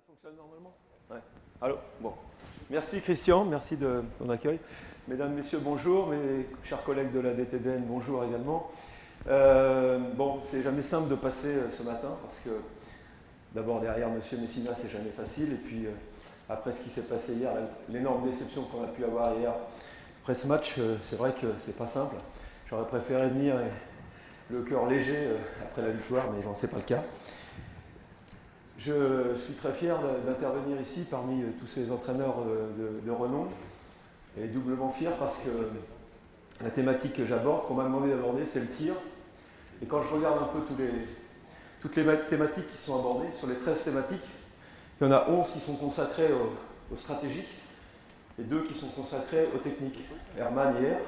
fonctionne normalement? Ouais. Allô? Bon. Merci Christian, merci de ton accueil. Mesdames, Messieurs, bonjour. Mes chers collègues de la DTBN, bonjour également. Bon, c'est jamais simple de passer ce matin parce que d'abord derrière Monsieur Messina, c'est jamais facile. Et puis après ce qui s'est passé hier, l'énorme déception qu'on a pu avoir hier après ce match, c'est vrai que c'est pas simple. J'aurais préféré venir le cœur léger après la victoire, mais bon, c'est pas le cas. Je suis très fier d'intervenir ici parmi tous ces entraîneurs de renom et doublement fier parce que la thématique que j'aborde, qu'on m'a demandé d'aborder, c'est le tir. Et quand je regarde un peu toutes les thématiques qui sont abordées, sur les 13 thématiques, il y en a 11 qui sont consacrées au stratégique et 2 qui sont consacrées aux techniques. Herman hier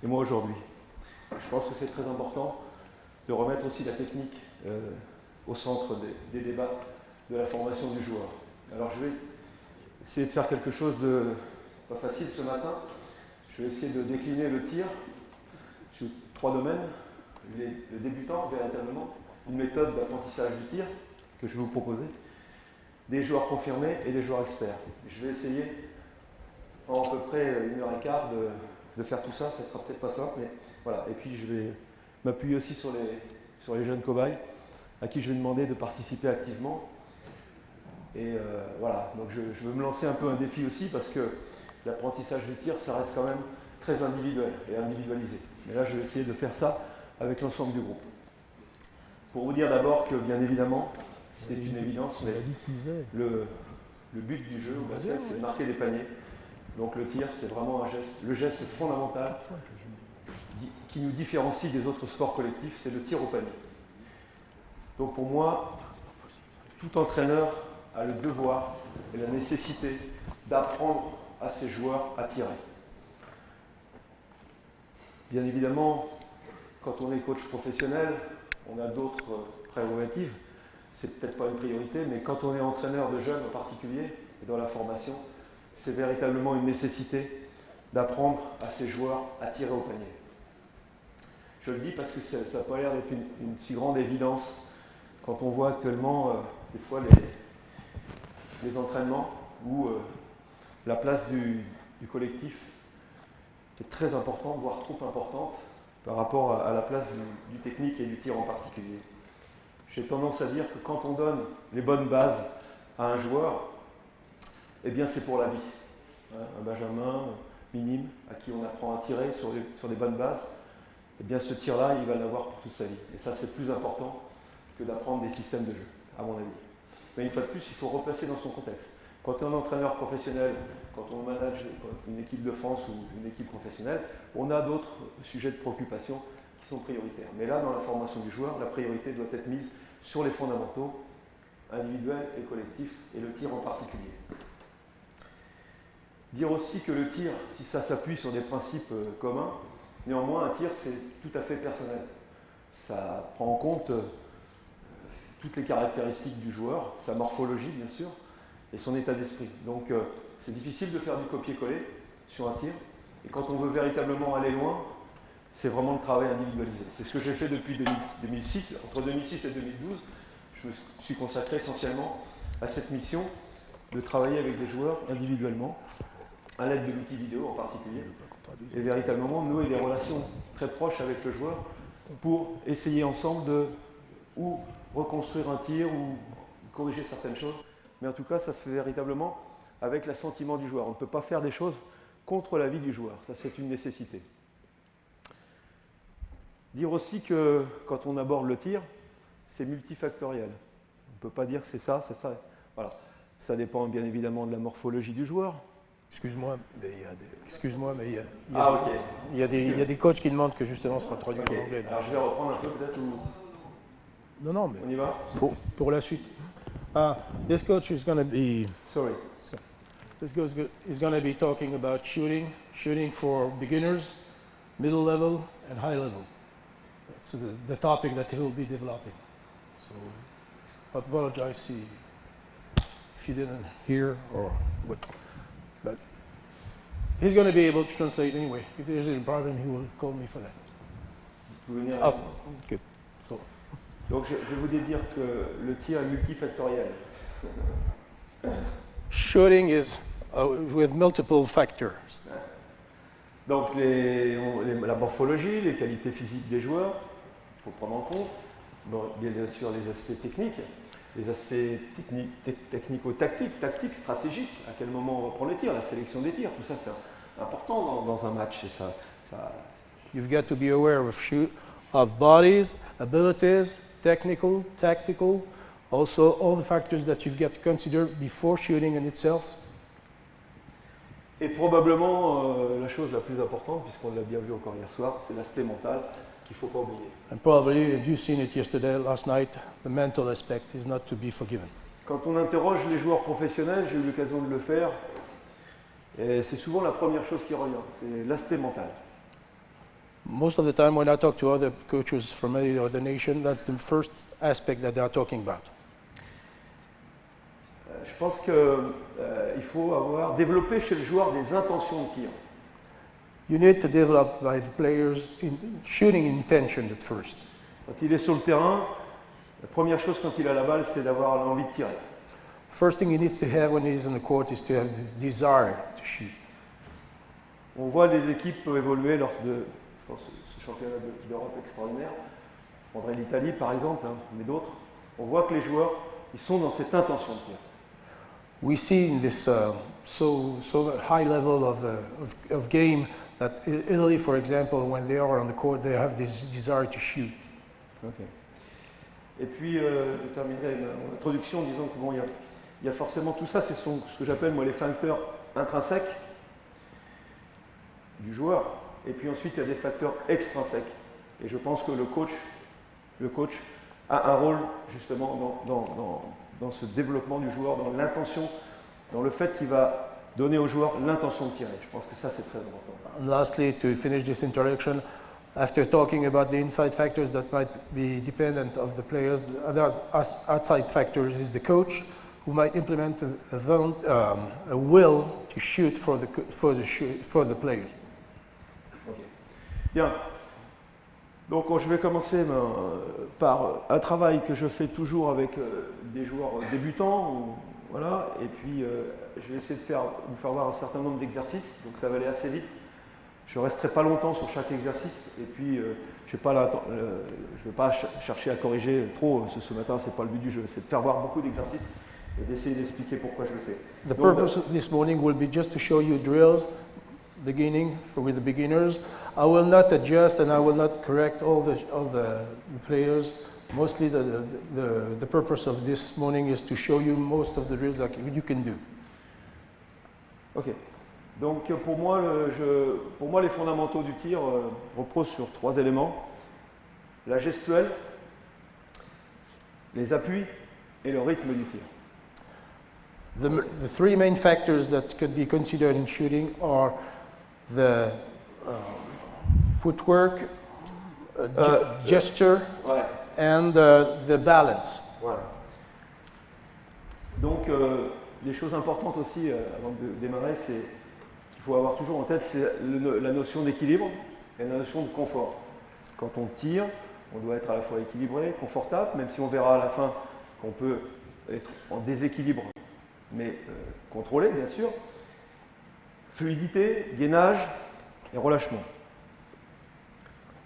et moi aujourd'hui. Je pense que c'est très important de remettre aussi la technique au centre des débats de la formation du joueur. Alors je vais essayer de faire quelque chose de pas facile ce matin. Je vais essayer de décliner le tir sur 3 domaines. Le débutant, véritablement, une méthode d'apprentissage du tir que je vais vous proposer, des joueurs confirmés et des joueurs experts. Je vais essayer en à peu près 1h15 de faire tout ça. Ça ne sera peut-être pas simple, mais voilà. Et puis je vais m'appuyer aussi sur les jeunes cobayes à qui je vais demander de participer activement. Et voilà, donc je veux me lancer un peu un défi aussi parce que l'apprentissage du tir, ça reste quand même très individuel et individualisé. Mais là, je vais essayer de faire ça avec l'ensemble du groupe. Pour vous dire d'abord que, bien évidemment, c'était une évidence, mais le but du jeu au basket, c'est de marquer des paniers. Donc le tir, c'est vraiment le geste fondamental qui nous différencie des autres sports collectifs, c'est le tir au panier. Donc pour moi, tout entraîneur a le devoir et la nécessité d'apprendre à ses joueurs à tirer. Bien évidemment, quand on est coach professionnel, on a d'autres prérogatives. C'est peut-être pas une priorité, mais quand on est entraîneur de jeunes en particulier, et dans la formation, c'est véritablement une nécessité d'apprendre à ses joueurs à tirer au panier. Je le dis parce que ça n'a pas l'air d'être une si grande évidence quand on voit actuellement des fois les entraînements où la place du collectif est très importante, voire trop importante, par rapport à la place du technique et du tir en particulier. J'ai tendance à dire que quand on donne les bonnes bases à un joueur, eh bien c'est pour la vie. Un benjamin minime à qui on apprend à tirer sur des bonnes bases, eh bien ce tir-là, il va l'avoir pour toute sa vie. Et ça, c'est plus important que d'apprendre des systèmes de jeu, à mon avis. Mais une fois de plus, il faut replacer dans son contexte. Quand on est un entraîneur professionnel, quand on manage une équipe de France ou une équipe professionnelle, on a d'autres sujets de préoccupation qui sont prioritaires. Mais là, dans la formation du joueur, la priorité doit être mise sur les fondamentaux individuels et collectifs, et le tir en particulier. Dire aussi que le tir, si ça s'appuie sur des principes communs, néanmoins, un tir, c'est tout à fait personnel. Ça prend en compte toutes les caractéristiques du joueur, sa morphologie, bien sûr, et son état d'esprit. Donc, c'est difficile de faire du copier-coller sur un tir. Et quand on veut véritablement aller loin, c'est vraiment le travail individualisé. C'est ce que j'ai fait depuis 2006. Entre 2006 et 2012, je me suis consacré essentiellement à cette mission de travailler avec des joueurs individuellement, à l'aide de l'outil vidéo en particulier, et véritablement nouer des relations très proches avec le joueur pour essayer ensemble de ou reconstruire un tir ou corriger certaines choses. Mais en tout cas, ça se fait véritablement avec l'assentiment du joueur. On ne peut pas faire des choses contre l'avis du joueur. Ça, c'est une nécessité. Dire aussi que quand on aborde le tir, c'est multifactoriel. On ne peut pas dire que c'est ça, c'est ça. Voilà. Ça dépend bien évidemment de la morphologie du joueur. Excuse-moi, mais il y a des coachs qui demandent que justement ce sera traduit en anglais. Alors je vais reprendre un peu peut-être ou... Non, mais on y va pour la suite. This coach is going to be... Sorry. This coach is going to be talking about shooting for beginners, middle level, and high level. That's the topic that he will be developing. So, I apologize if you didn't hear or what. But he's going to be able to translate anyway. If there's a problem, he will call me for that. Vous venez good. So. Donc je voulais dire que le tir est multifactoriel. Shooting is with multiple factors. Donc la morphologie, les qualités physiques des joueurs, il faut prendre en compte. Bon, bien sûr les aspects techniques, les aspects technico-tactiques, stratégiques, à quel moment on va prendre les tirs, la sélection des tirs, tout ça c'est important dans un match. Et ça, You've got to be aware of bodies, abilities, technical, tactical, also all the factors that you've got to consider before shooting in itself. Et probablement la chose la plus importante, puisqu'on l'a bien vu encore hier soir, c'est l'aspect mental qu'il ne faut pas oublier. And probably you've seen it last night, the mental aspect is not to be forgiven. Quand on interroge les joueurs professionnels, j'ai eu l'occasion de le faire, et c'est souvent la première chose qui revient, c'est l'aspect mental. Most of the time when I talk to other coaches from any other nation, that's the first aspect that they are talking about. Je pense qu'il faut développer chez le joueur des intentions de tir. You need to develop by the players shooting intention at first. Quand il est sur le terrain, la première chose quand il a la balle, c'est d'avoir l'envie de tirer. First thing he needs to have when he's on the court is to have the desire to shoot. On voit les équipes évoluer dans ce championnat d'Europe extraordinaire. Je prendrai l'Italie par exemple, mais d'autres. On voit que les joueurs, ils sont dans cette intention de tir. We see in this so high level of game that Italy, for example, when they are on the court, they have this desire to shoot. Okay. Et puis, je terminerai mon introduction en disant que bon, il y a forcément tout ça, c'est ce que j'appelle moi les facteurs intrinsèques du joueur. Et puis ensuite, il y a des facteurs extrinsèques. Et je pense que le coach a un rôle justement dans ce développement du joueur, dans l'intention, dans le fait qu'il va donner au joueur l'intention de tirer. Je pense que ça, c'est très important. And lastly, to finish this introduction, after talking about the inside factors that might be dependent of the players, the other outside factors is the coach, who might implement a will to shoot for the players. Okay. Bien. Donc je vais commencer par un travail que je fais toujours avec des joueurs débutants, voilà, et puis je vais essayer de vous faire voir un certain nombre d'exercices, donc ça va aller assez vite. Je ne resterai pas longtemps sur chaque exercice, et puis je ne vais pas chercher à corriger trop ce matin, ce n'est pas le but du jeu, c'est de faire voir beaucoup d'exercices et d'essayer d'expliquer pourquoi je le fais. The purpose of this morning will be just to show you drills, beginning with the beginners. I will not adjust and I will not correct all the players. Mostly the purpose of this morning is to show you most of the drills that you can do. Ok. Donc pour moi, les fondamentaux du tir reposent sur 3 éléments. La gestuelle, les appuis et le rythme du tir. The 3 main factors that could be considered in shooting are the footwork, gesture, ouais. And the balance. Voilà. Donc, des choses importantes aussi avant de démarrer, c'est qu'il faut avoir toujours en tête, c'est la notion d'équilibre et la notion de confort. Quand on tire, on doit être à la fois équilibré, confortable, même si on verra à la fin qu'on peut être en déséquilibre, mais contrôlé, bien sûr. Fluidité, gainage et relâchement.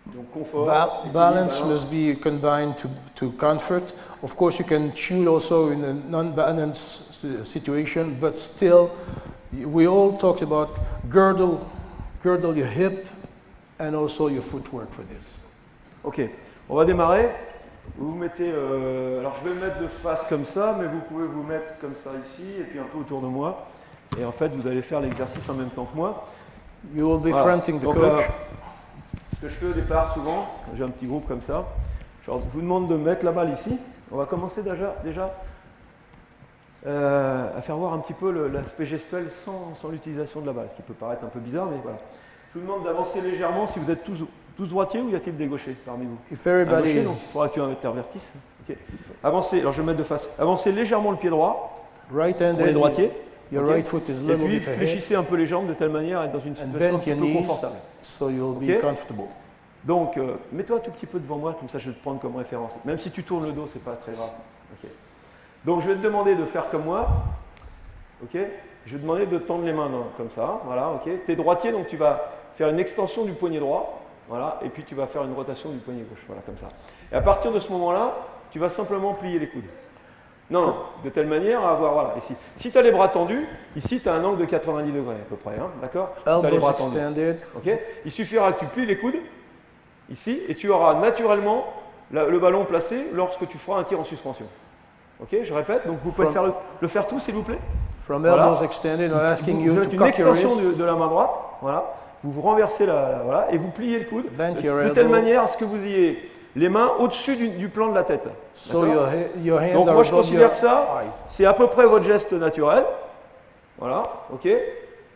Donc confort, balance must be combined to comfort. Of course, you can shoot also in a non-balanced situation, but still, we all talked about girdle your hip and also your footwork for this. Ok, on va démarrer. Vous mettez, alors je vais me mettre de face comme ça, mais vous pouvez vous mettre comme ça ici et puis un peu autour de moi. Et en fait, vous allez faire l'exercice en même temps que moi. You will be fronting the donc, coach. Ce que je fais au départ, souvent, quand j'ai un petit groupe comme ça, je vous demande de mettre la balle ici. On va commencer déjà à faire voir un petit peu l'aspect gestuel sans l'utilisation de la balle, ce qui peut paraître un peu bizarre, mais voilà. Je vous demande d'avancer légèrement si vous êtes tous droitiers ou y a-t-il des gauchers parmi vous? If everybody gaucher, is... donc il faudra que tu intervertisses. Okay. Avancez, alors je vais mettre de face. Avancez légèrement le pied droit right-handed, pour les droitiers. Your Okay. right foot is Et little puis bit ahead, fléchissez un peu les jambes de telle manière à être dans une and situation un bend petit your peu knees confortable. so you'll Ok. be comfortable. Donc, mets-toi un tout petit peu devant moi, comme ça je vais te prendre comme référence. Même si tu tournes le dos, c'est pas très grave. Okay. Donc, je vais te demander de faire comme moi, Ok. Je vais te demander de tendre les mains comme ça. Voilà, ok. Tu es droitier, donc tu vas faire une extension du poignet droit. Voilà, et puis tu vas faire une rotation du poignet gauche. Voilà, comme ça. Et à partir de ce moment-là, tu vas simplement plier les coudes. Non, de telle manière à avoir, voilà, ici. Si tu as les bras tendus, ici tu as un angle de 90 degrés à peu près, hein, d'accord? Si tu as les bras tendus. Ok. Il suffira que tu plies les coudes, ici, et tu auras naturellement le ballon placé lorsque tu feras un tir en suspension. Ok, je répète, donc vous pouvez le faire tous, s'il vous plaît. From voilà. elbows extended, I'm asking you Vous to faites une cock your extension wrist. de la main droite, voilà. Vous renversez voilà, et vous pliez le coude de telle elbow. manière à ce que vous ayez les mains au-dessus du plan de la tête. So your hands donc are moi je above considère your que ça, eyes. c'est à peu près votre geste naturel. Voilà, ok.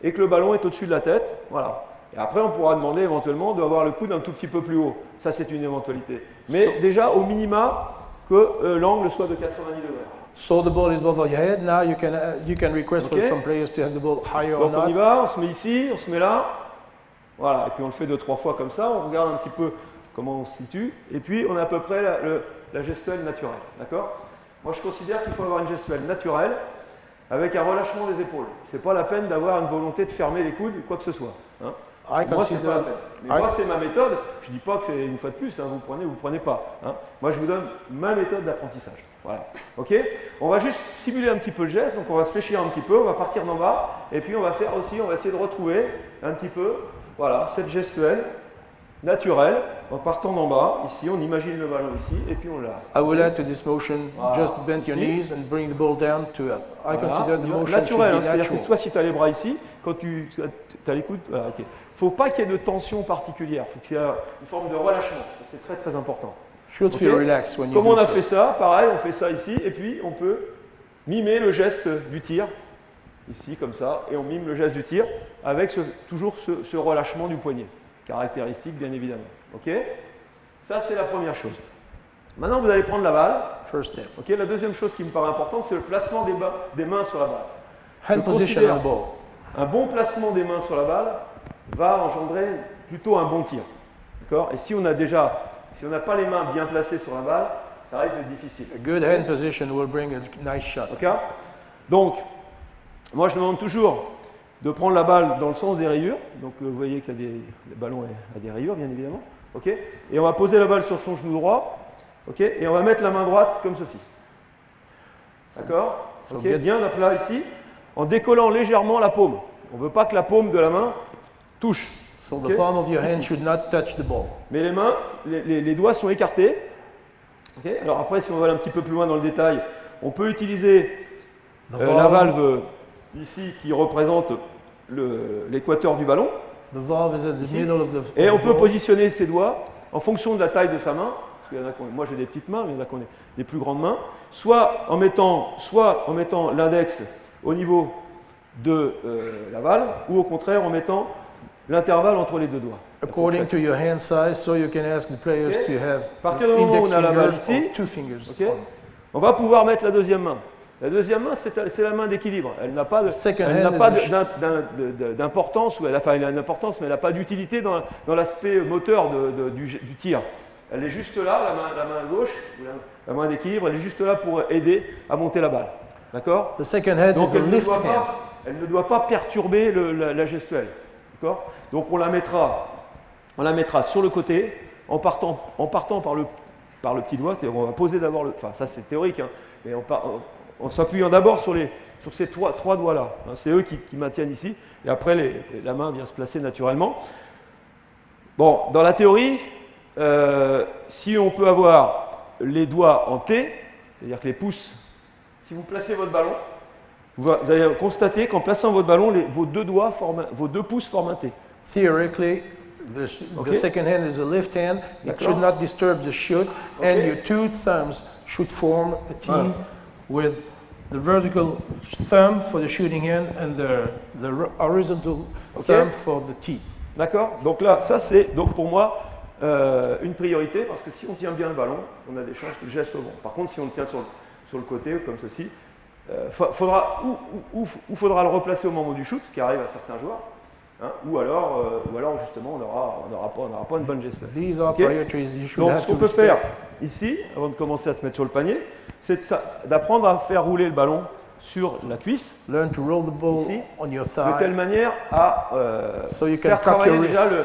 Et que le ballon est au-dessus de la tête, voilà. Et après on pourra demander éventuellement d'avoir le coude un tout petit peu plus haut. Ça c'est une éventualité. Mais déjà au minima que l'angle soit de 90 degrés. So the ball is above your head. Now you can request for some players to have the ball higher or Donc on y not. va, on se met ici, on se met là. Voilà, et puis on le fait 2-3 fois comme ça, on regarde un petit peu comment on se situe, et puis on a à peu près la gestuelle naturelle, d'accord? Moi je considère qu'il faut avoir une gestuelle naturelle avec un relâchement des épaules. C'est pas la peine d'avoir une volonté de fermer les coudes ou quoi que ce soit. Hein. Moi c'est pas la peine. Mais moi c'est ma méthode, je dis pas que c'est une fois de plus, hein, vous prenez pas. Hein. Moi je vous donne ma méthode d'apprentissage. Voilà, ok? On va juste simuler un petit peu le geste, donc on va se fléchir un petit peu, on va partir d'en bas, et puis on va faire aussi, on va essayer de retrouver un petit peu, voilà, cette gestuelle naturelle, en partant d'en bas, ici, on imagine le ballon ici, et puis on l'a. I will add to this motion, Voilà. just bend your Ici. knees and bring the ball down to I consider the motion naturel, to hein, be c'est-à-dire que natural. toi si tu as les bras ici, quand tu as les coudes, voilà, ok. Faut pas qu'il y ait de tension particulière, faut qu'il y ait une forme de relâchement, c'est très très important. Should Ok. feel relaxed when you Comme do on a so. fait ça, pareil, on fait ça ici, et puis on peut mimer le geste du tir, ici comme ça, et on mime le geste du tir avec toujours ce relâchement du poignet, caractéristique bien évidemment. Ok? Ça c'est la première chose. Maintenant vous allez prendre la balle. First step. Ok, la deuxième chose qui me paraît importante, c'est le placement des mains sur la balle. Hand Je position considère on the ball. un bon placement des mains sur la balle va engendrer plutôt un bon tir. D'accord? Et si on n'a pas les mains bien placées sur la balle, ça risque d'être difficile. A good hand position will bring a nice shot. Ok? Donc, moi je demande toujours de prendre la balle dans le sens des rayures. Donc vous voyez que le ballon a des rayures, bien évidemment. Ok? Et on va poser la balle sur son genou droit. Ok? Et on va mettre la main droite comme ceci. D'accord? Ok? Bien à plat ici, en décollant légèrement la paume. On ne veut pas que la paume de la main touche. So Ok? the palm of your hand Ici. should not touch the ball. Mais les mains, les doigts sont écartés. Ok? Alors après, si on va aller un petit peu plus loin dans le détail, on peut utiliser la valve ici qui représente l'équateur du ballon. The valve is at the Ici. middle of the Et on of the peut ball. positionner ses doigts en fonction de la taille de sa main. Parce qu'il y en a moi j'ai des petites mains, mais il y en a qui ont des plus grandes mains. Soit en mettant l'index au niveau de la valve, ou au contraire en mettant l'intervalle entre les deux doigts. According to your hand size, so you can ask the players Ok. to have À partir du moment où index on a la balle fingers ici, or two fingers. ok, on va pouvoir mettre la deuxième main. La deuxième main, c'est la main d'équilibre. Elle n'a pas d'importance, ou elle a une importance, mais elle n'a pas d'utilité dans l'aspect moteur du tir. Elle est juste là, la main gauche, ou la main d'équilibre, elle est juste là pour aider à monter la balle. D'accord? The second hand Donc is a lift hand. elle ne doit pas perturber la gestuelle. D'accord? Donc on la mettra sur le côté en partant par le petit doigt. C'est-à-dire on va poser d'abord enfin ça c'est théorique, hein, mais en s'appuyant d'abord sur ces trois doigts-là. Hein, c'est eux qui maintiennent ici, et après la main vient se placer naturellement. Bon, dans la théorie, si on peut avoir les doigts en T, c'est-à-dire que les pouces, si vous placez votre ballon, vous allez constater qu'en plaçant votre ballon, vos deux pouces forment un T. Theoretically, the Okay. second hand is a left hand. It D'accord. should not disturb the shoot, and Okay. your two thumbs should form a T Voilà. with the vertical thumb for the shooting hand and the horizontal Okay. thumb for the T. D'accord? Donc là, ça c'est donc pour moi une priorité, parce que si on tient bien le ballon, on a des chances que le geste soit bon. Par contre, si on le tient sur le côté, comme ceci, faudra le replacer au moment du shoot, ce qui arrive à certains joueurs, hein, ou alors justement on n'aura pas une bonne gestuelle. These are Ok? priorities you should Donc have ce qu'on to peut faire respect. ici, avant de commencer à se mettre sur le panier, c'est d'apprendre à faire rouler le ballon sur la cuisse, Learn to roll the ball ici, on your de telle thigh manière à so you can faire tuck travailler your déjà wrist.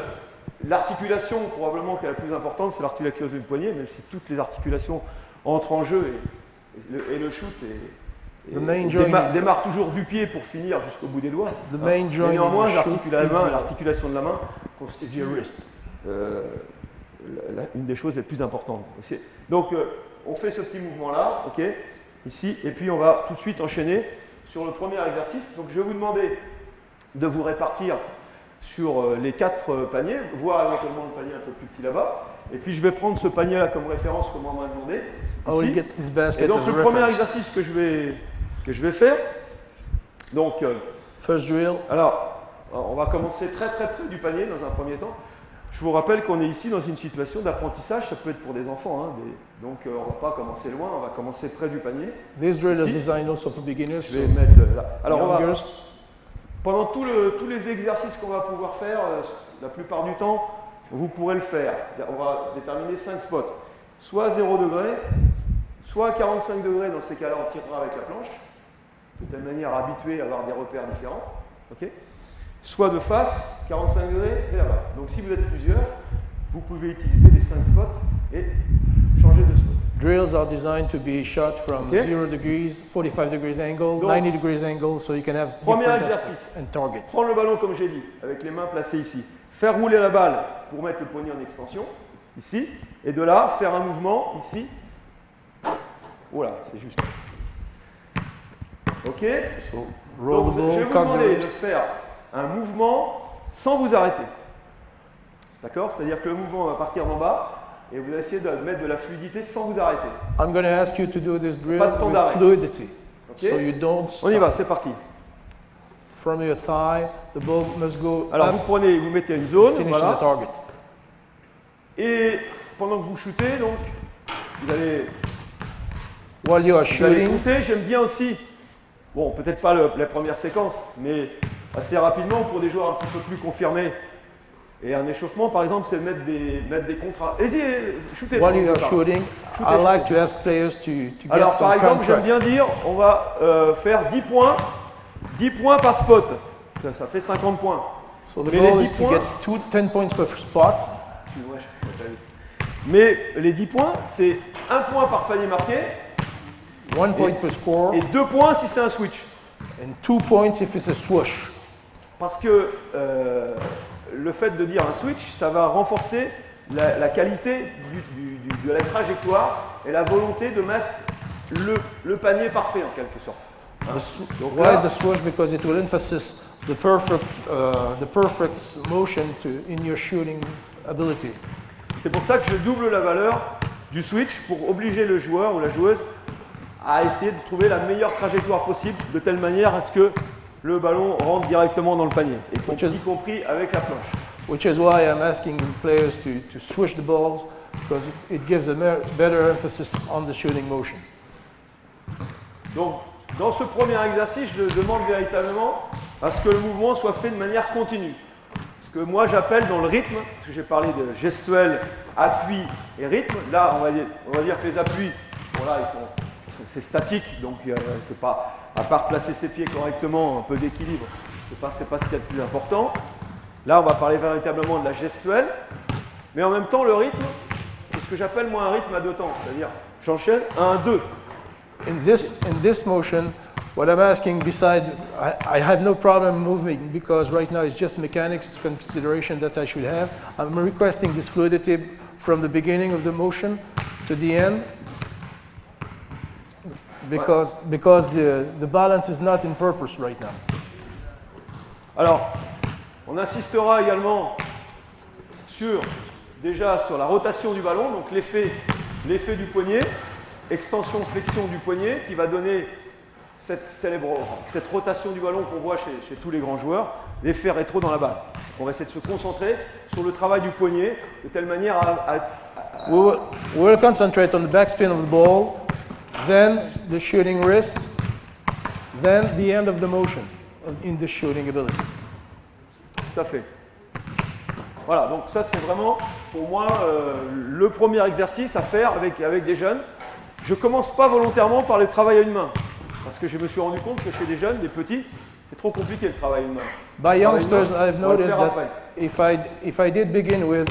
l'articulation, probablement qui est la plus importante, c'est l'articulation du poignet, même si toutes les articulations entrent en jeu et le shoot The main joint- démarre toujours du pied pour finir jusqu'au bout des doigts. The main Mais joint in néanmoins, the shoot l'articulation de la main is constitue your wrist. une des choses les plus importantes. Donc, on fait ce petit mouvement-là, ok, ici, et puis on va tout de suite enchaîner sur le premier exercice. Donc, je vais vous demander de vous répartir sur les 4 paniers, voire éventuellement le panier un peu plus petit là-bas. Et puis, je vais prendre ce panier-là comme référence, comme on m'a demandé. I will Ici. get this basket Et donc, as a le premier reference. exercice que je vais faire, donc, First drill, alors, on va commencer très très près du panier dans un premier temps. Je vous rappelle qu'on est ici dans une situation d'apprentissage, ça peut être pour des enfants, hein, donc on ne va pas commencer loin, on va commencer près du panier. this drill is Ici. designed also for beginners. Je vais So mettre là. Alors, youngers, pendant tous les exercices qu'on va pouvoir faire, la plupart du temps, vous pourrez le faire. On va déterminer 5 spots, soit à 0 degré, soit à 45 degrés, dans ces cas-là on tirera avec la planche, de telle manière à habituer à avoir des repères différents. Ok, soit de face, 45 degrés, et là-bas. Donc si vous êtes plusieurs, vous pouvez utiliser les 5 spots et changer de spot. drills are designed to be shot from Okay. 0 degrees, 45 degrees angle, Donc, 90 degrees angle, so you can have premier different exercice. aspects and targets. Prendre le ballon comme j'ai dit, avec les mains placées ici. Faire rouler la balle pour mettre le poignet en extension, ici. Et de là, faire un mouvement ici. Voilà, c'est juste. Ok. So roll Donc, the je vais ball, vous cock the demander de wrist. faire un mouvement sans vous arrêter. D'accord? C'est-à-dire que le mouvement va partir d'en bas et vous allez essayer de mettre de la fluidité sans vous arrêter. I'm going to ask you to do this drill Pas de temps with d'arrêt. fluidity. Ok? So you don't On y stop. va, c'est parti. From your thigh, the ball must go Alors up, vous prenez, vous mettez une zone, finishing voilà. the target. Et pendant que vous shootez, donc, vous allez While you are Vous allez shooting, compter, j'aime bien aussi, bon, peut-être pas la première séquence, mais assez rapidement pour des joueurs un petit peu plus confirmés. Et un échauffement, par exemple, c'est de mettre des contrats. Allez-y, shootez. while you pendant que are je parle. shooting, Shootez, I shootez. like to ask players to get Alors, some par exemple, j'aime contracts. bien dire, on va faire 10 points. 10 points par spot. Ça fait 50 points. So the Mais les goal 10 is to points- get 10 points per spot. Mais les 10 points, c'est 1 point par panier marqué 1 point per score, et 2 points si c'est un switch. and 2 points if it's a swoosh. Parce que le fait de dire un switch, ça va renforcer la qualité de la trajectoire et la volonté de mettre le panier parfait en quelque sorte. Donc Why là, the swoosh? Because it will emphasize the perfect motion in your shooting ability. c'est pour ça que je double la valeur du switch pour obliger le joueur ou la joueuse à essayer de trouver la meilleure trajectoire possible de telle manière à ce que le ballon rentre directement dans le panier, y compris avec la planche. Which is why I'm asking players to switch the balls, because it gives a better emphasis on the shooting motion. Donc, dans ce premier exercice, je demande véritablement à ce que le mouvement soit fait de manière continue. Ce que moi j'appelle dans le rythme, parce que j'ai parlé de gestuel, appui et rythme, là on va dire que les appuis, bon là c'est statique, donc c'est pas, à part placer ses pieds correctement, un peu d'équilibre, c'est pas ce qu'il y a de plus important. Là on va parler véritablement de la gestuelle, mais en même temps le rythme, c'est ce que j'appelle moi un rythme à 2 temps, c'est-à-dire j'enchaîne 1, 2. In this motion, what I'm asking, besides, I have no problem moving because right now it's just mechanics consideration that I should have. I'm requesting this fluidity from the beginning of the motion to the end because the balance is not in purpose right now. Alors, on insistera également déjà sur la rotation du ballon, donc l'effet du poignet, extension, flexion du poignet qui va donner cette rotation du ballon qu'on voit chez tous les grands joueurs, l'effet rétro dans la balle. On va essayer de se concentrer sur le travail du poignet de telle manière We will concentrate on the backspin of the ball, then the shooting wrist, then the end of the motion in the shooting ability. Tout à fait. Voilà, donc ça c'est vraiment pour moi le premier exercice à faire avec des jeunes. Je ne commence pas volontairement par le travail à une main. Parce que je me suis rendu compte que chez des jeunes, des petits, c'est trop compliqué le travail humain. By youngsters, I've On va le noticed faire that après. if I did begin with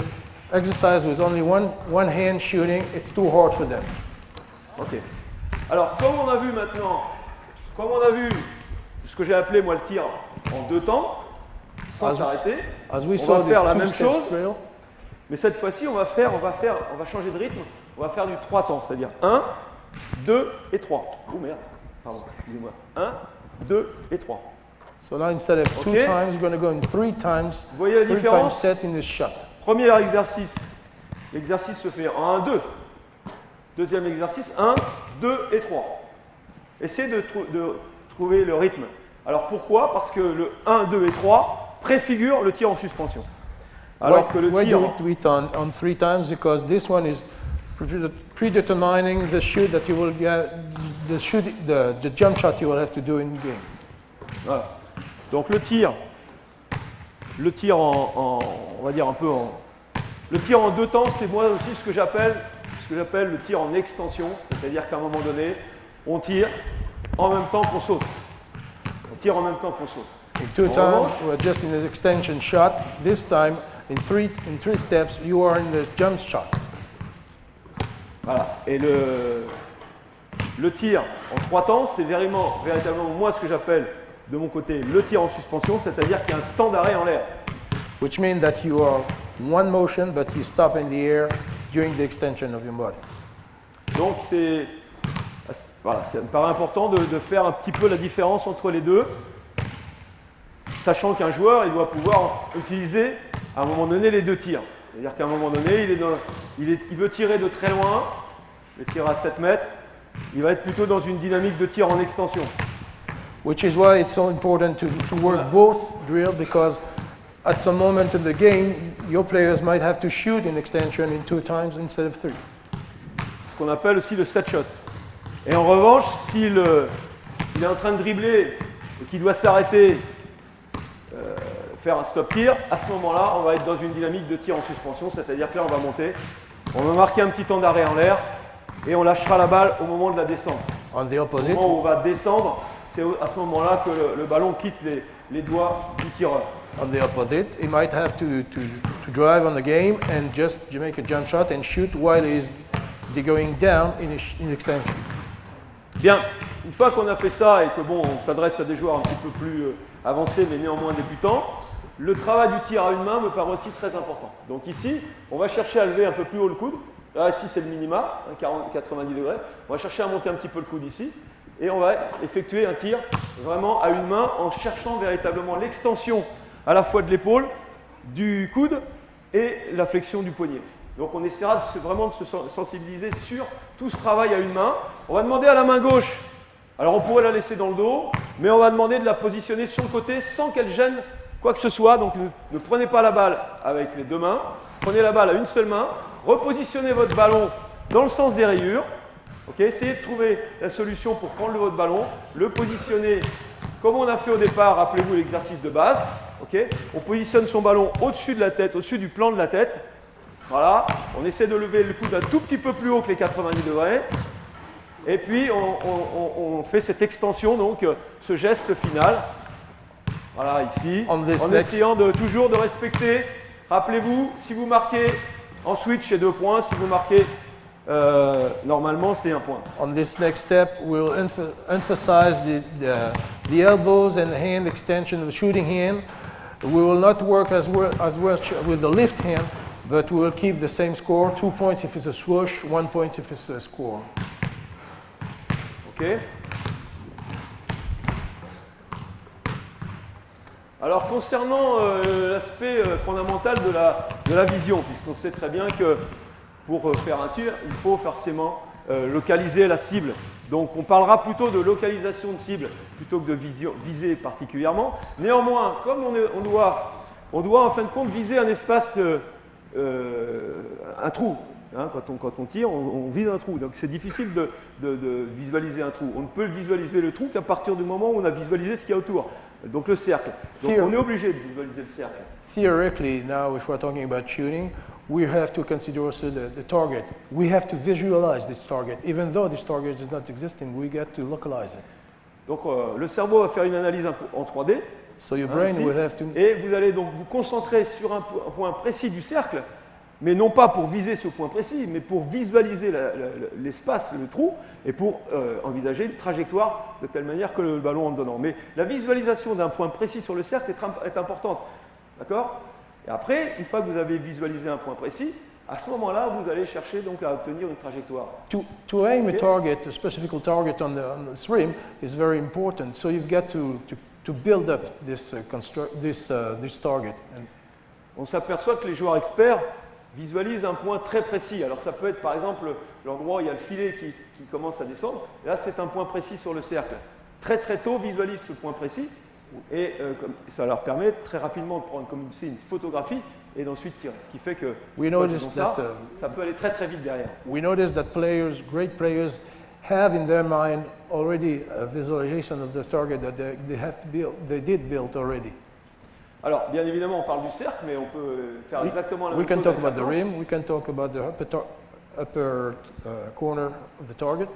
exercise with only one hand shooting, it's too hard for them. Ok. Alors, comme on a vu maintenant, comme on a vu ce que j'ai appelé moi le tir en 2 temps, sans s'arrêter, As we on saw va faire la this même two-step chose, drill, mais cette fois-ci, on va changer de rythme. On va faire du 3 temps, c'est-à-dire 1, 2 et 3. Oh merde, pardon, excusez-moi. 1, 2 et 3. so now instead of two Okay. times, we're going to go in three times. Vous voyez la 3 times différence? set in this shot. Premier exercice, l'exercice se fait en 1, 2. Deuxième exercice, 1, 2 et 3. Essayez de trouver le rythme. Alors pourquoi? Parce que le 1, 2 et 3 préfigurent le tir en suspension. Alors que le why tir... do we do it on 3 times? Because this one is predetermining the shoot that you will get, the jump shot you will have to do in the game. Voilà. Donc le tir on va dire un peu en... Le tir en 2 temps, c'est moi aussi ce que j'appelle le tir en extension. C'est-à-dire qu'à un moment donné, on tire en même temps qu'on saute. On tire en même temps qu'on saute. In 2 En times, revanche, we're just in the extension shot. This time, in three steps, you are in the jump shot. voilà. Et le tir en 3 temps, c'est véritablement moi ce que j'appelle de mon côté le tir en suspension, c'est-à-dire qu'il y a un temps d'arrêt en l'air. Which means that you are one motion, but you stop in the air during the extension of your body. Donc voilà, ça me paraît important de faire un petit peu la différence entre les deux, sachant qu'un joueur il doit pouvoir utiliser à un moment donné les 2 tirs. C'est-à-dire qu'à un moment donné, il veut tirer de très loin, il tire à 7 mètres, il va être plutôt dans une dynamique de tir en extension. Which is why it's so important to work both drills, because at some moment in the game, your players might have to shoot in extension in 2 times instead of 3. Ce qu'on appelle aussi le set shot. Et en revanche, s'il est en train de dribbler et qu'il doit s'arrêter, faire un stop tir, à ce moment-là, on va être dans une dynamique de tir en suspension, c'est-à-dire que là, on va monter, on va marquer un petit temps d'arrêt en l'air et on lâchera la balle au moment de la descente. On the Au opposite, moment où on va descendre, c'est à ce moment-là que le ballon quitte les doigts du tireur. he might have to drive on the game and just make a jump shot and shoot while he's going down in extension. Bien, une fois qu'on a fait ça et que bon, on s'adresse à des joueurs un petit peu plus avancés mais néanmoins débutants, le travail du tir à une main me paraît aussi très important. Donc ici, on va chercher à lever un peu plus haut le coude. Là, ici, c'est le minima, 90 degrés. On va chercher à monter un petit peu le coude ici. Et on va effectuer un tir vraiment à une main en cherchant véritablement l'extension à la fois de l'épaule, du coude et la flexion du poignet. Donc on essaiera vraiment de se sensibiliser sur tout ce travail à une main. On va demander à la main gauche, alors on pourrait la laisser dans le dos, mais on va demander de la positionner sur le côté sans qu'elle gêne quoi que ce soit. Donc ne prenez pas la balle avec les 2 mains, prenez la balle à une seule main, repositionnez votre ballon dans le sens des rayures. Okay, essayez de trouver la solution pour prendre votre ballon, le positionner comme on a fait au départ, rappelez-vous l'exercice de base. Okay, on positionne son ballon au-dessus de la tête, au-dessus du plan de la tête. Voilà, on essaie de lever le coude un tout petit peu plus haut que les 90 degrés. Et puis on fait cette extension, donc ce geste final. Voilà, ici, en essayant toujours de respecter. Rappelez-vous, si vous marquez en switch, c'est 2 points. Si vous marquez normalement, c'est 1 point. On this next step, we'll emphasize the elbows and the hand extension, the shooting hand. We will not work as well with the lift hand, but we will keep the same score, 2 points if it's a swoosh, 1 point if it's a score. Ok. Alors concernant l'aspect fondamental de la vision, puisqu'on sait très bien que pour faire un tir, il faut forcément localiser la cible. Donc on parlera plutôt de localisation de cible plutôt que de viser particulièrement. Néanmoins, comme on doit en fin de compte viser un espace, un trou. Hein, quand on tire, on vise un trou. Donc c'est difficile de visualiser un trou. On ne peut visualiser le trou qu'à partir du moment où on a visualisé ce qu'il y a autour. Donc le cercle. Donc on est obligé de visualiser le cercle. Theoretically, now if we're talking about shooting, we have to consider also the target. We have to visualize this target. Even though this target is not existing, we get to localize it. Donc le cerveau va faire une analyse en 3D. So your brain ici, will have to. et vous allez donc vous concentrer sur un point précis du cercle, mais non pas pour viser ce point précis, mais pour visualiser l'espace, le trou, et pour envisager une trajectoire de telle manière que le ballon entre dedans. Mais la visualisation d'un point précis sur le cercle est importante. D'accord? Et après, une fois que vous avez visualisé un point précis, à ce moment-là, vous allez chercher donc à obtenir une trajectoire. To aim a target, a specific target on this rim is very important. So you've got to build up this target. And on s'aperçoit que les joueurs experts visualisent un point très précis. Alors ça peut être par exemple l'endroit où il y a le filet qui commence à descendre. Et là, c'est un point précis sur le cercle. Très très tôt, visualisent ce point précis et ça leur permet très rapidement de prendre comme c'est une photographie et d'ensuite tirer. Ce qui fait que ça peut aller très très vite derrière. We notice that great players, have in their mind already a visualization of the target that they did build already. Alors, bien évidemment, on parle du cercle, mais on peut faire exactement la même chose. We can talk about the rim, we can talk about the upper corner of the target.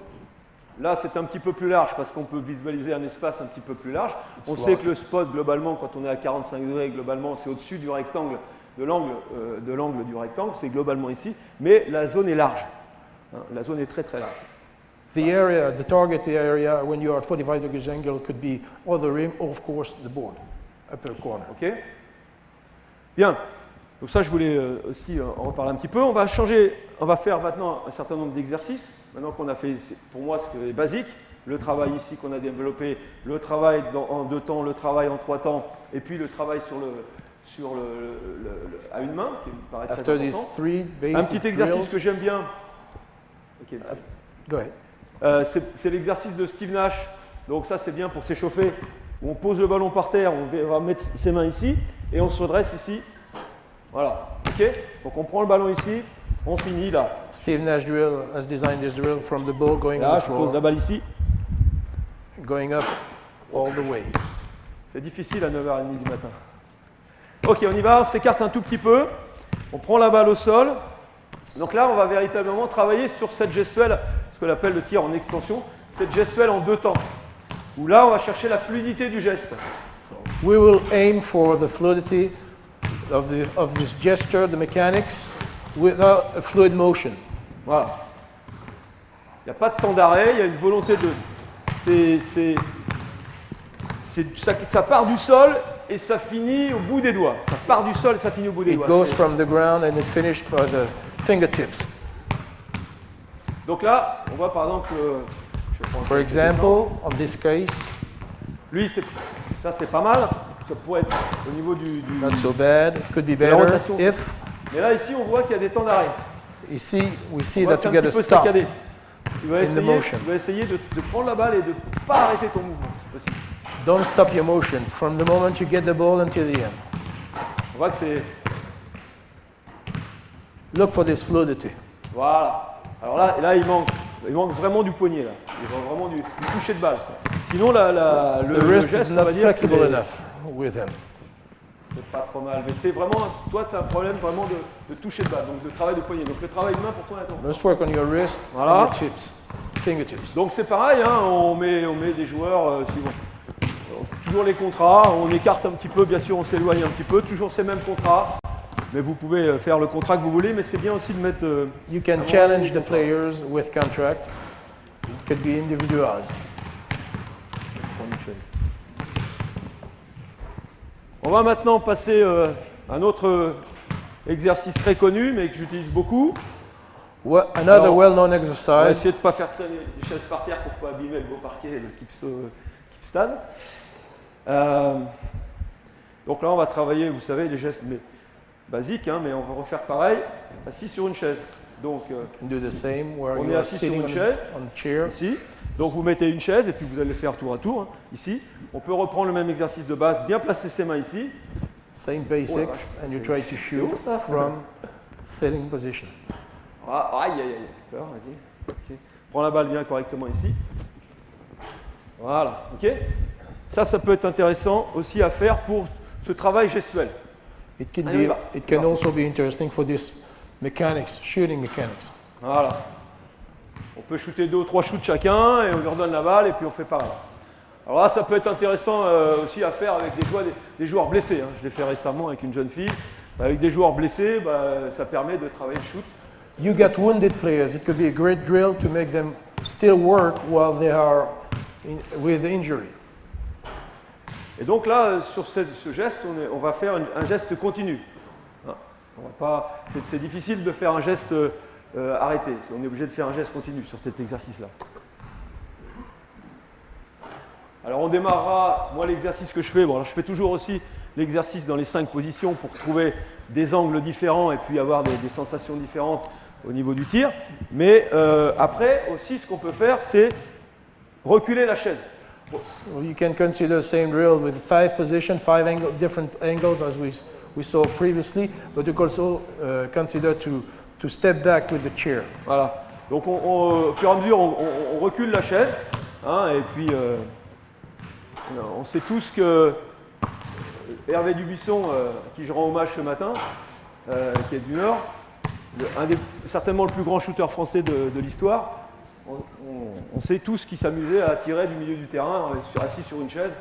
Là, c'est un petit peu plus large parce qu'on peut visualiser un espace un petit peu plus large. On sait que le spot, globalement, quand on est à 45 degrés, globalement, c'est au-dessus du rectangle, de l'angle du rectangle, c'est globalement ici, mais la zone est large. Hein, la zone est très très large. The target area, when you are at 45 degrees angle, could be or the rim or, of course, the board, upper corner. Ok. Bien. Donc ça, je voulais aussi en reparler un petit peu. On va faire maintenant un certain nombre d'exercices. Maintenant qu'on a fait, pour moi, ce qui est basique, le travail ici qu'on a développé, le travail en 2 temps, le travail en 3 temps, et puis le travail à une main, qui me paraît très important. Un petit exercice que j'aime bien. Okay. Go ahead. C'est l'exercice de Steve Nash. Donc ça, c'est bien pour s'échauffer. On pose le ballon par terre, on va mettre ses mains ici, et on se redresse ici. Voilà, ok. Donc on prend le ballon ici, on finit là. Steve Nash drill has designed this drill from the ball going là, on the je floor, pose la balle ici. going up all the way. C'est difficile à 9h30 du matin. Ok, on y va, on s'écarte un tout petit peu. On prend la balle au sol. Donc là, on va véritablement travailler sur cette gestuelle, ce qu'on appelle le tir en extension, cette gestuelle en 2 temps. Où là, on va chercher la fluidité du geste. We will aim for the fluidity of this gesture, the mechanics, without a fluid motion. Voilà. Il n'y a pas de temps d'arrêt, il y a une volonté de... Ça part du sol et ça finit au bout des doigts. Ça part du sol et ça finit au bout des doigts. It goes from the ground and it finished by the fingertips. Donc là, on voit par exemple... For example, on this case, lui, ça c'est pas mal. Ça pourrait être au niveau du not so bad. It could be la better rotation. if Mais là, ici, on voit qu'il y a des temps d'arrêt. we see On voit that que c'est you un get petit peu a stop. saccadé. Tu vas motion. essayer de prendre la balle et de ne pas arrêter ton mouvement, si possible. Don't stop your motion from the moment you get the ball until the end. On voit que c'est... Look for this fluidity. Voilà. Alors là, il manque vraiment du poignet, là. Il manque vraiment du toucher de balle. Sinon, The le wrist geste, is on va not dire, flexible enough with him. c'est pas trop mal. Mais c'est vraiment, toi, c'est un problème vraiment de toucher de balle, donc de travail de poignet. Donc le travail de main pour toi est important. Let's work on your wrist Voilà. and your fingertips. Donc c'est pareil, hein, on met des joueurs, on fait toujours les contrats, on écarte un petit peu, bien sûr, on s'éloigne un petit peu, toujours ces mêmes contrats. Mais vous pouvez faire le contrat que vous voulez, mais c'est bien aussi de mettre... You can challenge the players with contract. It could be individualized. On va maintenant passer à un autre exercice très connu, mais que j'utilise beaucoup. Another Alors, well-known On va exercise. essayer de ne pas faire traîner les chaises par terre pour ne pas abîmer le beau parquet, le type stade. Donc là, on va travailler, vous savez, les gestes basiques, hein, mais on va refaire pareil, assis sur une chaise. Donc, Do the same where on you est are assis sur sitting une chaise, on a chair. ici. Donc vous mettez une chaise et puis vous allez le faire tour à tour, hein, ici. On peut reprendre le même exercice de base, bien placer ses mains ici. Same basics, and you try to shoot haut, ça. from sitting position. Ah, aïe, aïe, aïe. D'accord, vas-y. Ok. Prends la balle bien correctement ici. Voilà, ok. Ça peut être intéressant aussi à faire pour ce travail gestuel. It can Allez, on y va. it can also be interesting for this mechanics, shooting mechanics. Voilà. On peut shooter 2 ou 3 shoots chacun et on leur donne la balle et puis on fait pareil. Alors là, ça peut être intéressant aussi à faire avec des joueurs blessés. Hein. Je l'ai fait récemment avec une jeune fille. Avec des joueurs blessés, ça permet de travailler le shoot. You get wounded players. It could be a great drill to make them still work while they are with injury. Et donc là, sur ce geste, on va faire un geste continu. Hein. C'est difficile de faire un geste arrêté. On est obligé de faire un geste continu sur cet exercice-là. Alors on démarrera, moi l'exercice que je fais, bon, alors je fais toujours aussi l'exercice dans les 5 positions pour trouver des angles différents et puis avoir des sensations différentes au niveau du tir. Mais après aussi, ce qu'on peut faire, c'est reculer la chaise. Well, you can consider the same drill with 5 positions, 5 different angles as we saw previously, but you can also consider to step back with the chair. Voilà. Donc au fur et à mesure, on recule la chaise, hein, et puis on sait tous que Hervé Dubuisson, à qui je rends hommage ce matin, qui est du Nord, certainement le plus grand shooter français de l'histoire, on sait tous qu'il s'amusait à tirer du milieu du terrain, assis sur une chaise.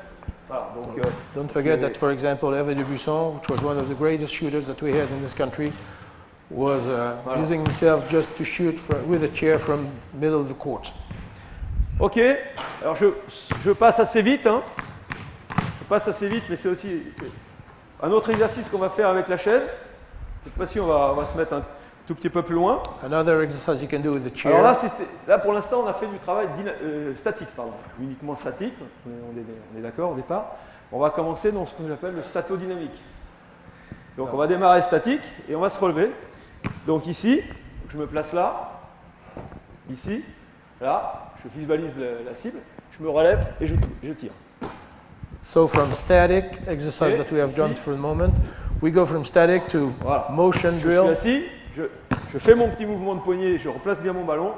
Voilà, donc, don't forget that, for example, Hervé Dubuisson, which was one of the greatest shooters that we had in this country, was voilà. Using himself just to shoot with a chair from middle of the court. Ok, alors je passe assez vite, hein. Je passe assez vite, mais c'est aussi un autre exercice qu'on va faire avec la chaise. Cette fois-ci, on va se mettre un tout petit peu plus loin. Another exercise you can do with the chair. Alors là, pour l'instant, on a fait du travail statique, pardon, uniquement statique. On est d'accord au départ. On va commencer dans ce qu'on appelle le statodynamique. Donc on va démarrer statique et on va se relever. Donc ici, je me place là, ici, là, je visualise la cible, je me relève et je tire. So from static exercise that we have done for the moment, we go from static to voilà. Motion drill. Je suis assis, je fais mon petit mouvement de poignet, je replace bien mon ballon,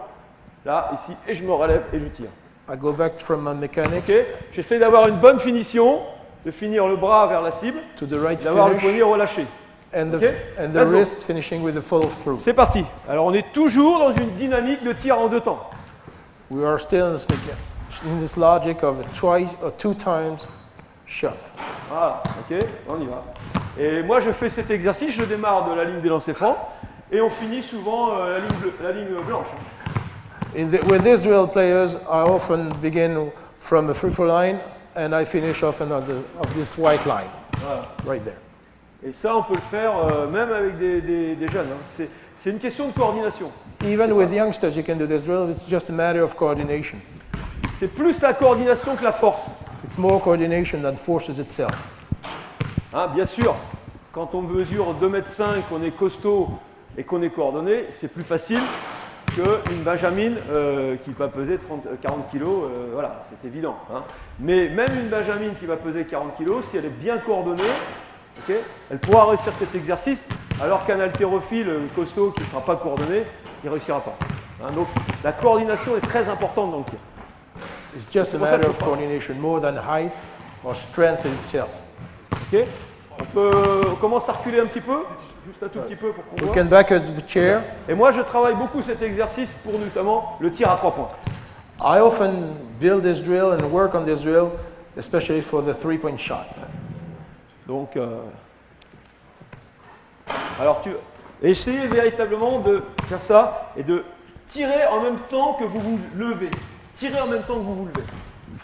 là, ici, et je me relève et je tire. I go back from my mechanics. Okay. J'essaie d'avoir une bonne finition, de finir le bras vers la cible, to the right d'avoir le poignet relâché. And the wrist finishing with the follow through. C'est parti. Alors on est toujours dans une dynamique de tir en 2 temps. We are still in this logic of a twice or 2 times shot. Voilà, ok, on y va. Et moi je fais cet exercice, je démarre de la ligne des lancers francs et on finit souvent la ligne blanche. With these drill players, I often begin from a free throw line and I finish off of this white line. Voilà. Right there. Et ça, on peut le faire même avec des jeunes. Hein. C'est une question de coordination. Even with youngsters, you can do this drill. It's just a matter of coordination. C'est plus la coordination que la force. It's more coordination than forces itself. Hein, bien sûr, quand on mesure 2,5 m, qu'on est costaud et qu'on est coordonné, c'est plus facile qu'une Benjamine qui va peser 40 kg. Voilà, c'est évident. Hein. Mais même une Benjamine qui va peser 40 kg, si elle est bien coordonnée, okay, elle pourra réussir cet exercice, alors qu'un haltérophile costaud qui ne sera pas coordonné, il ne réussira pas. Hein, donc la coordination est très importante dans le tir. It's just a matter of coordination, more than height or strength in itself. Okay. On commence à reculer un petit peu, juste un tout petit peu pour qu'on voit. We can back the chair. Et moi je travaille beaucoup cet exercice pour notamment le tir à 3 points. I often build this drill and work on this drill, especially for the 3-point shot. Donc, alors essayez véritablement de faire ça et de tirer en même temps que vous vous levez. Tirez en même temps que vous vous levez.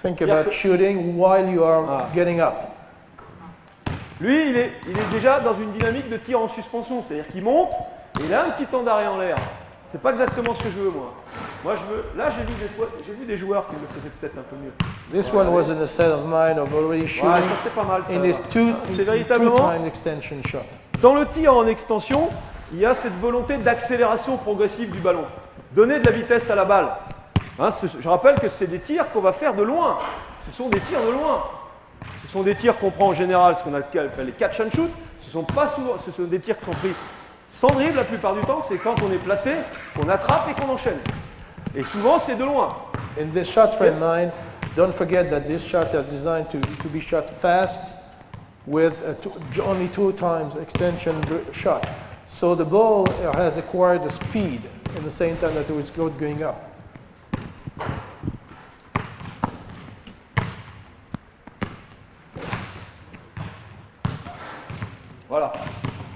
Think about shooting while you are getting up. Lui, il est déjà dans une dynamique de tir en suspension, c'est-à-dire qu'il monte et il a un petit temps d'arrêt en l'air. C'est pas exactement ce que je veux moi. Moi je veux. Là j'ai vu des joueurs qui le faisaient peut-être un peu mieux. This one was in a set of mind of already shooting. Ouais, ça c'est pas mal. Ça, in this c'est véritablement two-time extension shot. Dans le tir en extension, il y a cette volonté d'accélération progressive du ballon. Donner de la vitesse à la balle. Hein, je rappelle que c'est des tirs qu'on va faire de loin. Ce sont des tirs de loin. Ce sont des tirs qu'on prend en général, ce qu'on appelle les catch and shoot. Ce sont des tirs qui sont pris sans dribble la plupart du temps. C'est quand on est placé, qu'on attrape et qu'on enchaîne. Et souvent, c'est de loin. In this shot frame 9, don't forget that this shot is designed to be shot fast with only 2 times extension shot. So the ball has acquired the speed at the same time that it was going up.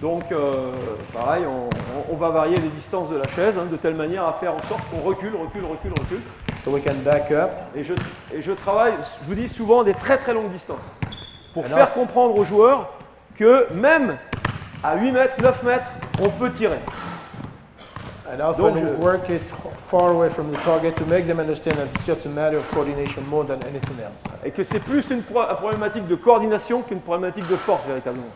Donc, pareil, on va varier les distances de la chaise de telle manière à faire en sorte qu'on recule. So we can back up. Et je travaille, je vous dis souvent, des très très longues distances. Pour faire comprendre aux joueurs que même à 8 mètres, 9 mètres, on peut tirer. And often work it far away from the target to make them understand that it's just a matter of coordination more than anything else. Et que c'est plus une problématique de coordination qu'une problématique de force, véritablement.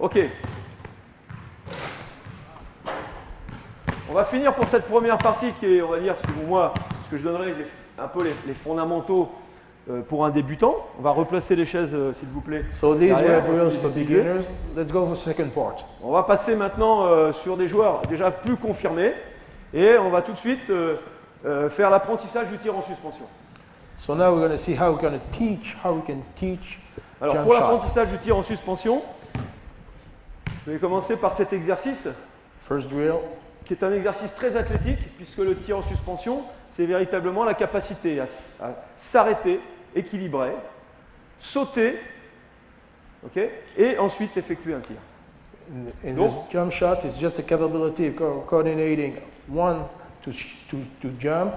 Ok. On va finir pour cette première partie qui est, on va dire, pour moi, ce que je donnerai un peu les fondamentaux pour un débutant. On va replacer les chaises, s'il vous plaît. So these were drills for beginners. Let's go for the second part. On va passer maintenant sur des joueurs déjà plus confirmés et on va tout de suite faire l'apprentissage du tir en suspension. So now we're going to see how we can teach. Alors pour l'apprentissage du tir en suspension, je vais commencer par cet exercice. First drill. Qui est un exercice très athlétique, puisque le tir en suspension, c'est véritablement la capacité à s'arrêter, équilibrer, sauter, okay, et ensuite effectuer un tir. In this jump shot, it's just the capability of coordinating one to jump,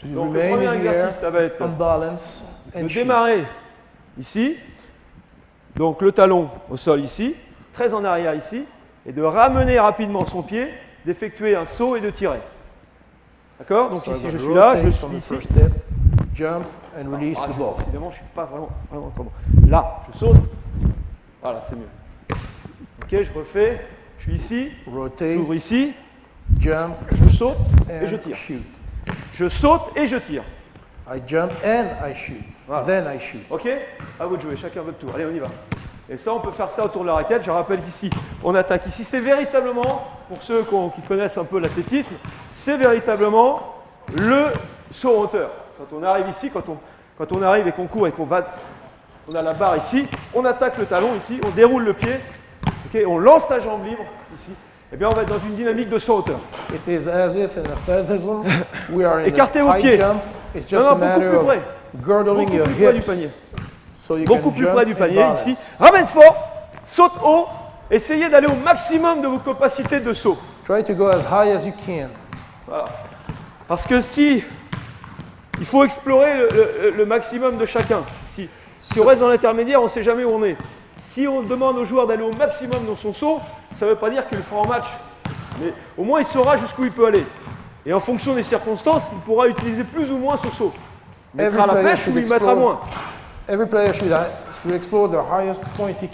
to donc le remain premier in the exercice, air, ça va être on balance, de and shoot. démarrer ici, donc le talon au sol ici, très en arrière ici, et de ramener rapidement son pied, d'effectuer un saut et de tirer. D'accord? Donc ici je suis là, je suis ici. Jump and release the ball. Évidemment, je ne suis pas vraiment très bon. Là, je saute. Voilà, c'est mieux. Ok, je refais. Je suis ici. J'ouvre ici. Jump. Je saute et je tire. Shoot. Je saute et je tire. I jump and I shoot. Voilà. Then I shoot. Ok? À vous de jouer, chacun votre tour. Allez, on y va. Et ça, on peut faire ça autour de la raquette. Je rappelle ici, on attaque ici. C'est véritablement, pour ceux qui connaissent un peu l'athlétisme, c'est véritablement le saut en hauteur. Quand on arrive ici, quand on arrive et qu'on court et qu'on va, on a la barre ici, on attaque le talon ici, on déroule le pied, okay, on lance la jambe libre ici. Eh bien, on va être dans une dynamique de saut en hauteur. It is as if in athleticism we are in écartez a vos high pieds. jump. It's just Non, a beaucoup matter plus of près. girdling Beaucoup your plus près du hips. panier. So you Beaucoup can plus jump près du and panier balance. ici. Ramène fort, saute haut, essayez d'aller au maximum de vos capacités de saut. Try to go as high as you can. Voilà. Parce que si il faut explorer le maximum de chacun. Si on reste dans l'intermédiaire, on ne sait jamais où on est. Si on demande au joueur d'aller au maximum dans son saut, ça ne veut pas dire qu'il le fera en match. Mais au moins, il saura jusqu'où il peut aller. Et en fonction des circonstances, il pourra utiliser plus ou moins ce saut. Il mettra la pêche ou il mettra moins. Every player should explore the highest point he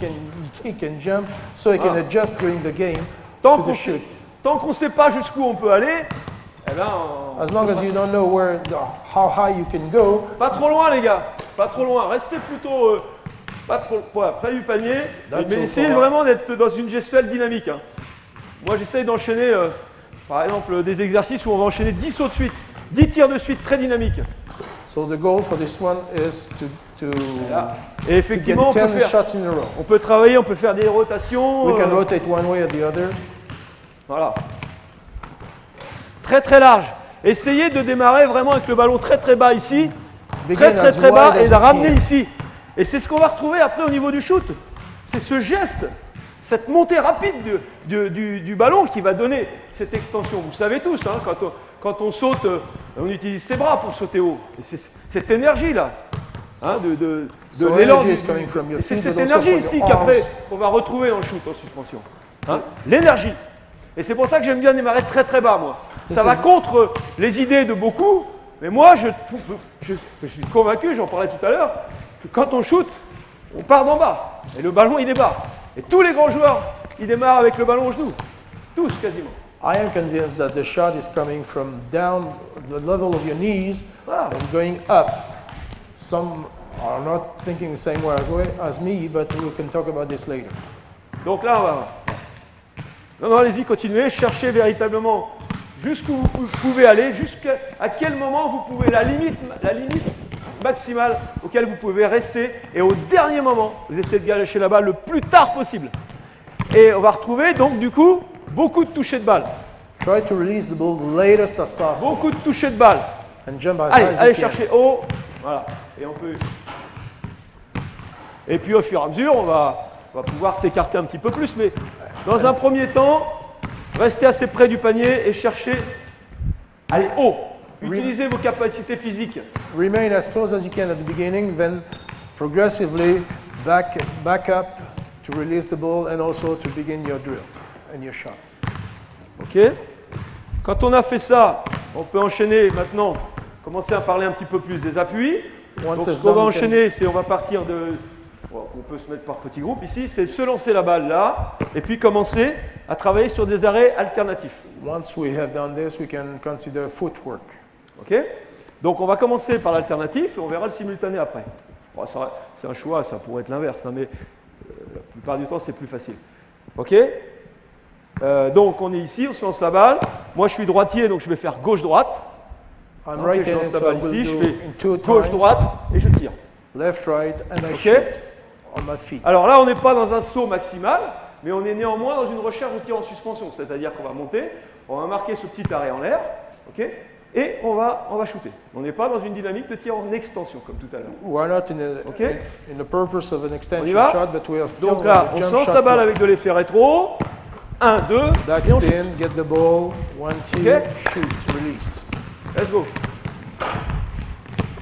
can jump so he can adjust during the game Tant to the shoot. qu'on ne sait pas jusqu'où on peut aller, eh ben, As long as you don't know how high you can go, pas trop loin les gars, pas trop loin. Restez plutôt pas trop près du panier, mais essayez vraiment d'être dans une gestuelle dynamique. Hein. Moi j'essaye d'enchaîner, par exemple, des exercices où on va enchaîner 10 sauts de suite, 10 tirs de suite très dynamiques. so the goal for this one is to Et effectivement, get 10 shots in a row. on peut travailler, on peut faire des rotations. We can rotate one way or the other. Voilà. Très très large. Essayez de démarrer vraiment avec le ballon très très bas ici, très très très bas, et de ramener ici. Et c'est ce qu'on va retrouver après au niveau du shoot. C'est ce geste, cette montée rapide du ballon qui va donner cette extension. Vous savez tous, hein, quand on saute, on utilise ses bras pour sauter haut. Et c'est cette énergie-là, hein, de l'élan. C'est cette énergie ici qu'après on va retrouver dans le shoot en suspension. Hein, l'énergie. Et c'est pour ça que j'aime bien démarrer très très bas, moi. Ça va contre les idées de beaucoup, mais moi je suis convaincu, j'en parlais tout à l'heure, que quand on shoot, on part d'en bas. Et le ballon, il est bas. Et tous les grands joueurs, ils démarrent avec le ballon au genou. Tous, quasiment. I am convinced that the shot is coming from down the level of your knees and going up. Some are not thinking the same way as me, but we can talk about this later. Donc là, on va... Non, allez-y, continuez. Cherchez véritablement jusqu'où vous pouvez aller, jusqu'à quel moment vous pouvez, la limite maximale auquel vous pouvez rester. Et au dernier moment, vous essayez de gâcher la balle le plus tard possible. Et on va retrouver donc du coup beaucoup de touchés de balle. Try to release the ball the latest as possible. Beaucoup de touchés de balle. And jump as Allez, high as allez you can. chercher haut. Voilà. Et on peut... Et puis au fur et à mesure, on va pouvoir s'écarter un petit peu plus. Mais dans un premier temps, restez assez près du panier et cherchez... Allez, haut. Utilisez vos capacités physiques. Remain as close as you can at the beginning, then progressively back up to release the ball and also to begin your drill and your shot. Ok. Quand on a fait ça, on peut enchaîner maintenant, commencer à parler un petit peu plus des appuis. Donc ce qu'on va enchaîner, c'est on va partir de... Bon, on peut se mettre par petits groupes ici, c'est se lancer la balle là, et puis commencer à travailler sur des arrêts alternatifs. Once we have done this, we can consider footwork. Ok. Donc on va commencer par l'alternatif et on verra le simultané après. Bon, c'est un choix, ça pourrait être l'inverse, hein, mais la plupart du temps c'est plus facile. Ok. Donc on est ici, on se lance la balle. Moi je suis droitier, donc je vais faire gauche-droite. Okay, je lance la balle ici, je fais gauche-droite et je tire. Left, right, and I okay. shoot on my feet. Alors là on n'est pas dans un saut maximal, mais on est néanmoins dans une recherche de tir en suspension. C'est-à-dire qu'on va monter, on va marquer ce petit arrêt en l'air, ok, et on va shooter. On n'est pas dans une dynamique de tir en extension comme tout à l'heure. We're not in the purpose of an extension shot, but we are still donc là, on se lance la balle avec de l'effet rétro. 1, 2, et on shoot. Get the ball, 1, 2, okay. Shoot, release. Let's go.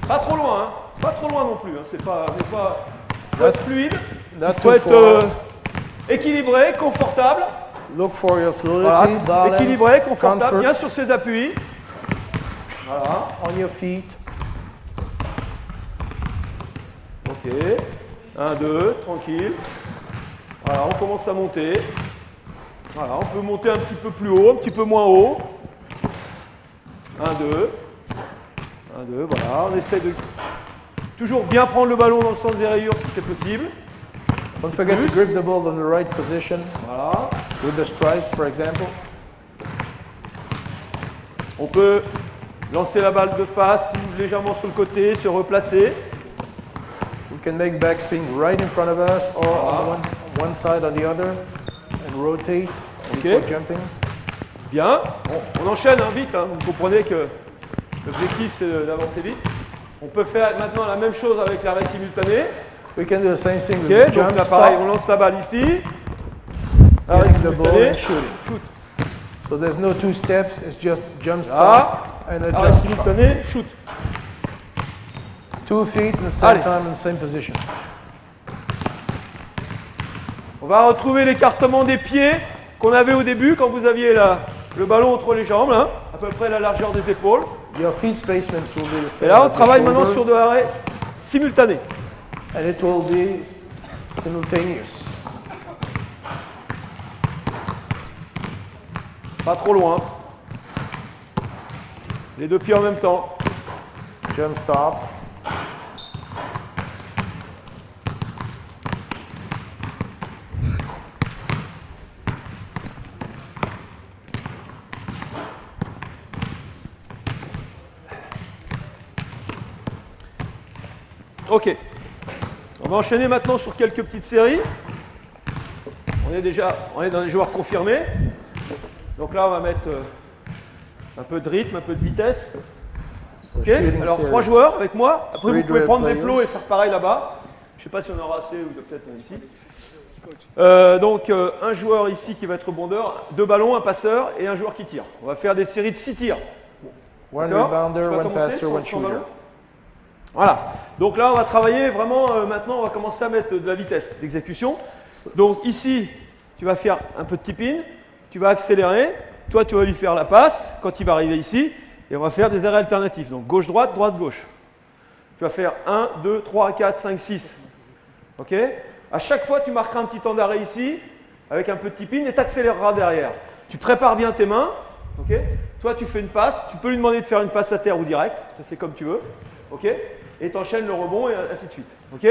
Pas trop loin, hein. Pas trop loin non plus. Hein. C'est pas faut être fluide. Il faut être équilibré, confortable. Look for your fluidity, voilà. balance, équilibré, confortable, comfort. Bien sur ses appuis. Voilà. On your feet. Ok. 1, 2, tranquille. Voilà, on commence à monter. Voilà, on peut monter un petit peu plus haut, un petit peu moins haut. 1, 2. 1, 2, voilà. On essaie de toujours bien prendre le ballon dans le sens des rayures si c'est possible. Don't forget to grip the ball in the right position. Voilà. With the stripes, for example. On peut lancer la balle de face, légèrement sur le côté, se replacer. We can make backspin right in front of us or on one side or the other and rotate before jumping. Bien. On enchaîne vite. Hein. Vous comprenez que l'objectif c'est d'avancer vite. On peut faire maintenant la même chose avec l'arrêt simultané. We can do the same thing with the jump donc là pareil, on lance la balle ici. Arrêt simultané. Shoot. So there's no two steps, it's just jump stop and a arrêt jump simultané, shoot. 2 feet in the same time in the same position. On va retrouver l'écartement des pieds qu'on avait au début quand vous aviez le ballon entre les jambes, là, à peu près la largeur des épaules. Your feet placements will be the same. Et là, on travaille maintenant sur de l'arrêt simultané. And it will be simultaneous. Pas trop loin. Les deux pieds en même temps. Jump stop. Ok. On va enchaîner maintenant sur quelques petites séries. On est dans les joueurs confirmés. Donc là, on va mettre un peu de rythme, un peu de vitesse. Ok. Alors 3 joueurs avec moi. Après, vous pouvez prendre des plots et faire pareil là-bas. Je ne sais pas si on aura assez ou peut-être ici. Donc un joueur ici qui va être rebondeur, 2 ballons, un passeur et un joueur qui tire. On va faire des séries de 6 tirs. One rebounder, one passer, one shooter. Voilà. Donc là, on va travailler vraiment, maintenant, on va commencer à mettre de la vitesse d'exécution. Donc ici, tu vas faire un peu de tip-in, tu vas accélérer, toi, tu vas lui faire la passe quand il va arriver ici, et on va faire des arrêts alternatifs. Donc gauche-droite, droite-gauche. Tu vas faire 1, 2, 3, 4, 5, 6. Ok ? À chaque fois, tu marqueras un petit temps d'arrêt ici, avec un peu de tip-in, et tu accéléreras derrière. Tu prépares bien tes mains. Ok ? Toi, tu fais une passe, tu peux lui demander de faire une passe à terre ou direct, ça c'est comme tu veux. Ok ? Et tu enchaînes le rebond et ainsi de suite. Ok ?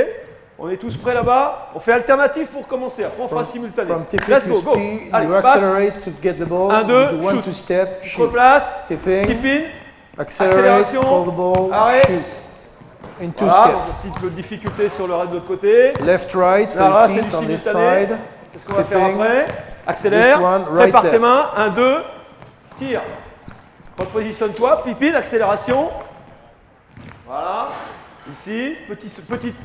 On est tous prêts là-bas. On fait alternatif pour commencer. Après, on fera simultané. Let's go, go. Allez, passe. 1, 2, shoot. Tu te replaces. Tip-in. Accélération. Arrêt. Voilà, donc petite difficulté sur le raid de l'autre côté. Left, right. Là, c'est du simultané. Qu'est-ce qu'on va faire après ? Accélère. Prépare tes mains. 1, 2. Tire. Repositionne-toi. Tip-in, accélération. Voilà. Ici, petite.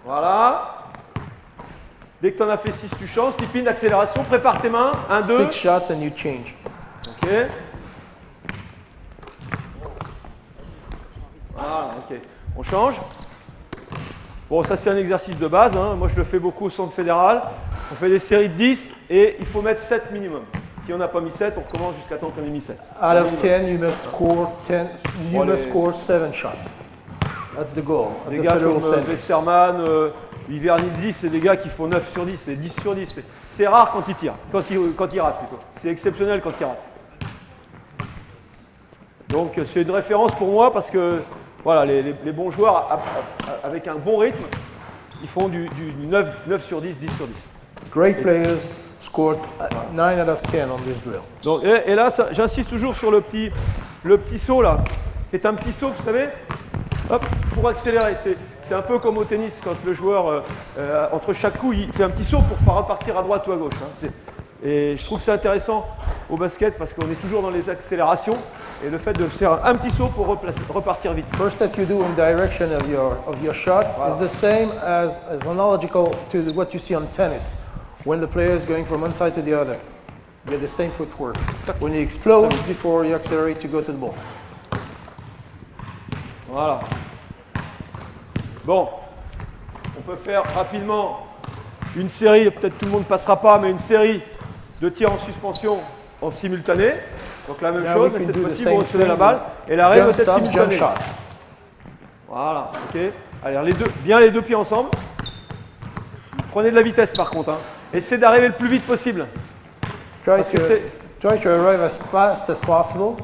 Voilà. Dès que tu en as fait 6, tu changes. Slip in, accélération. Prépare tes mains. 1, 2. 6 shots and you change. Ok. Voilà, ok. On change. Bon, ça c'est un exercice de base. Hein. Moi je le fais beaucoup au centre fédéral. On fait des séries de 10 et il faut mettre 7 minimum. Si on n'a pas mis 7, on recommence jusqu'à temps qu'on ait mis 7. Out of 10, you must score 10. You must score 7 shots. That's the goal. Des gars comme Westerman, Ivernizzi, c'est des gars qui font 9 sur 10, c'est 10 sur 10. C'est rare quand ils tirent, quand ils ratent plutôt. C'est exceptionnel quand ils ratent. Donc c'est une référence pour moi parce que voilà, les bons joueurs avec un bon rythme, ils font du 9 sur 10, 10 sur 10. Great players scored 9 out of 10 on this drill. Donc, et là, j'insiste toujours sur le petit saut là, qui est un petit saut, vous savez, hop, pour accélérer. C'est un peu comme au tennis, quand le joueur, entre chaque coup, il fait un petit saut pour pas repartir à droite ou à gauche. Hein. Et je trouve que c'est intéressant au basket parce qu'on est toujours dans les accélérations. Et le fait de faire un petit saut pour repartir vite. First step you do in direction of your shot is the same as analogical to what you see on tennis. When the player is going from one side to the other, you have the same footwork. When you explode before you accelerate to go to the ball. Voilà. Bon, on peut faire rapidement une série, peut-être tout le monde ne passera pas, mais une série de tirs en suspension en simultané. Donc la même chose, mais cette fois-ci, vous recevez la balle et l'arrêt doit être simultané. Voilà, ok. Allez, bien les deux pieds ensemble. Prenez de la vitesse par contre. Hein. Essayez d'arriver le plus vite possible. Try to arrive as fast as possible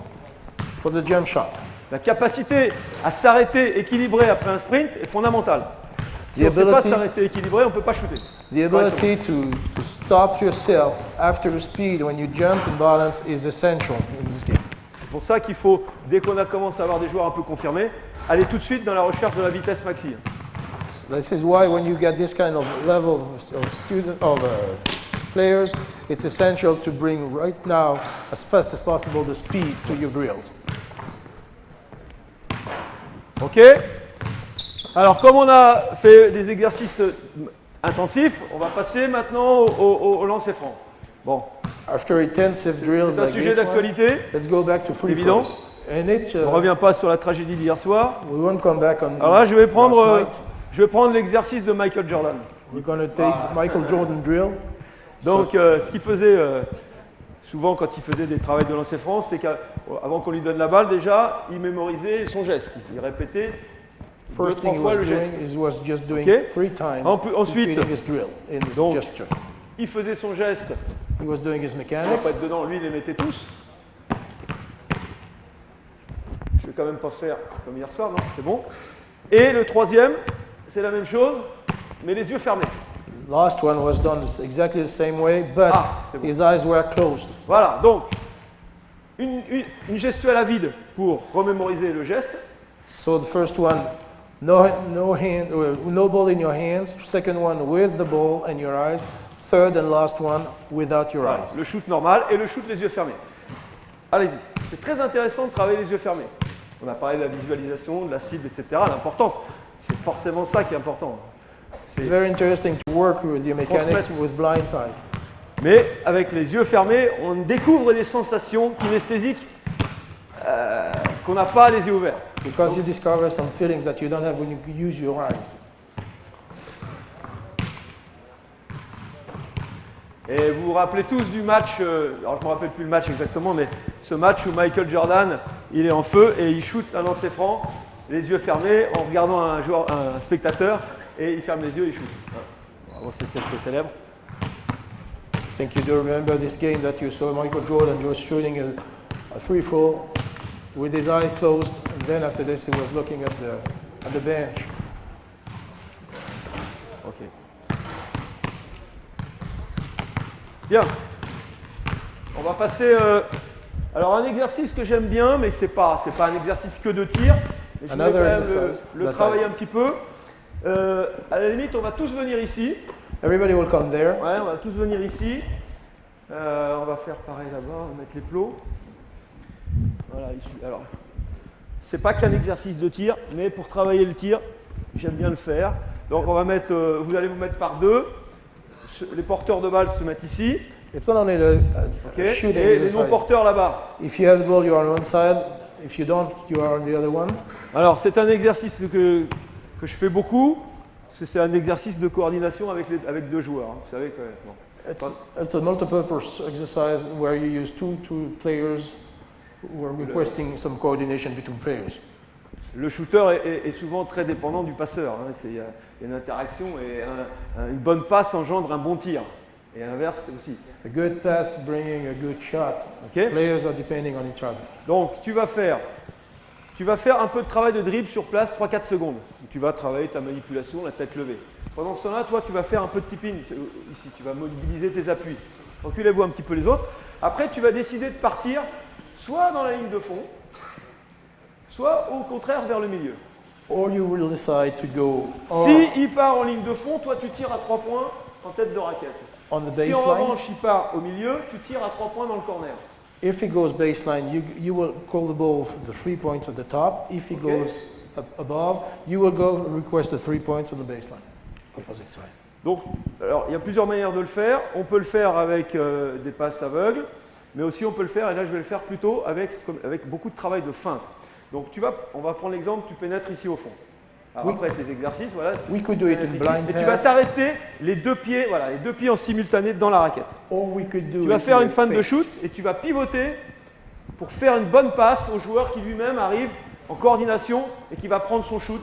for the jump shot. La capacité à s'arrêter équilibré après un sprint est fondamentale. Si on ne sait pas s'arrêter équilibré, on ne peut pas shooter. The ability to stop yourself after the speed when you jump and balance is essential in this game. C'est pour ça qu'il faut, dès qu'on a commencé à avoir des joueurs un peu confirmés, aller tout de suite dans la recherche de la vitesse maxi. This is why when you get this kind of level of players, it's essential to bring right now as fast as possible the speed to your drills. Ok. Alors, comme on a fait des exercices intensifs, on va passer maintenant au lancer franc. Bon. After intensive drills c'est un sujet d'actualité. Let's go back to free évident. On ne revient pas sur la tragédie d'hier soir. We won't come back on. Alors là, je vais prendre l'exercice de Michael Jordan. We're going to take Michael Jordan drill. Donc, ce qu'il faisait souvent quand il faisait des travaux de lancer franc, c'est qu'avant qu'on lui donne la balle, déjà, il mémorisait son geste. Il répétait. First thing he was doing is was just doing 3 times. Ensuite, his drill in his donc, gesture. Il faisait son geste. He was doing his On va mechanics. pas être dedans, lui il les mettait tous. Je vais quand même pas faire comme hier soir, non, c'est bon. Et le troisième, c'est la même chose, mais les yeux fermés. Last one was done exactly the same way, but bon. his eyes were closed. Voilà, donc une gestuelle à vide pour remémoriser le geste. So the first one, no ball in your hands. Second one with the ball and your eyes. Third and last one without your eyes. Le shoot normal et le shoot les yeux fermés. Allez-y. C'est très intéressant de travailler les yeux fermés. On a parlé de la visualisation, de la cible, etc. L'importance, c'est forcément ça qui est important. It's very interesting to work with your mechanics with blind eyes. Mais avec les yeux fermés, on découvre des sensations kinesthésiques qu'on n'a pas les yeux ouverts. Because you discover some feelings that you don't have when you use your eyes. Et vous vous rappelez tous du match, alors je ne me rappelle plus le match exactement, mais ce match où Michael Jordan, il est en feu et il shoot un lancer franc, les yeux fermés, en regardant un spectateur, et il ferme les yeux et il shoot. Bon, c'est célèbre. I think you do remember this game that you saw Michael Jordan was shooting a free throw with his eyes closed, and then after this he was looking at the bench. Ok. Bien. On va passer. Alors un exercice que j'aime bien, mais c'est pas un exercice que de tir. Mais je voulais quand même le travailler un petit peu. À la limite, on va tous venir ici. Everybody will come there. Ouais, on va tous venir ici. On va faire pareil là-bas, on va mettre les plots. Voilà, ici. Alors, c'est pas qu'un exercice de tir, mais pour travailler le tir, j'aime bien le faire. Donc on va mettre, vous allez vous mettre par deux. Les porteurs de balles se mettent ici. It's not only the Okay. shooting Et les exercise. non-porteurs là-bas. If you have the ball, you are on one side. If you don't, you are on the other one. Alors c'est un exercice que je fais beaucoup. C'est un exercice de coordination avec deux joueurs. Hein. Vous savez que bon. It's a multi-purpose exercise where you use two players who are requesting some coordination between players. Le shooter est souvent très dépendant du passeur. Hein. Il y a une interaction et une bonne passe engendre un bon tir. Et à l'inverse aussi. A good pass bringing a good shot. Okay. Players are depending on each other. Donc tu vas faire un peu de travail de dribble sur place 3-4 secondes. Tu vas travailler ta manipulation, la tête levée. Pendant ce temps-là, toi tu vas faire un peu de tipping ici. Tu vas mobiliser tes appuis. Reculez-vous un petit peu les autres. Après tu vas décider de partir soit dans la ligne de fond, soit au contraire vers le milieu. Or you will decide to go Si il part en ligne de fond, toi tu tires à 3 points en tête de raquette. on the Si en baseline. revanche il part au milieu, tu tires à 3 points dans le corner. If he goes baseline, you will call the ball for the 3 points at the top. If he Okay. goes above, you will go request the 3 points on the baseline. Opposite side. Donc, alors, il y a plusieurs manières de le faire. On peut le faire avec des passes aveugles, mais aussi on peut le faire, et là je vais le faire plutôt avec beaucoup de travail de feinte. Donc on va prendre l'exemple, tu pénètres ici au fond. Alors, Oui. après tes exercices, voilà. We could do it in Pénètres ici, blind et tu vas pass, t'arrêter les deux pieds en simultané dans la raquette. or we could do Tu vas it faire une with feinte de fake. shoot et tu vas pivoter pour faire une bonne passe au joueur qui lui-même arrive en coordination et qui va prendre son shoot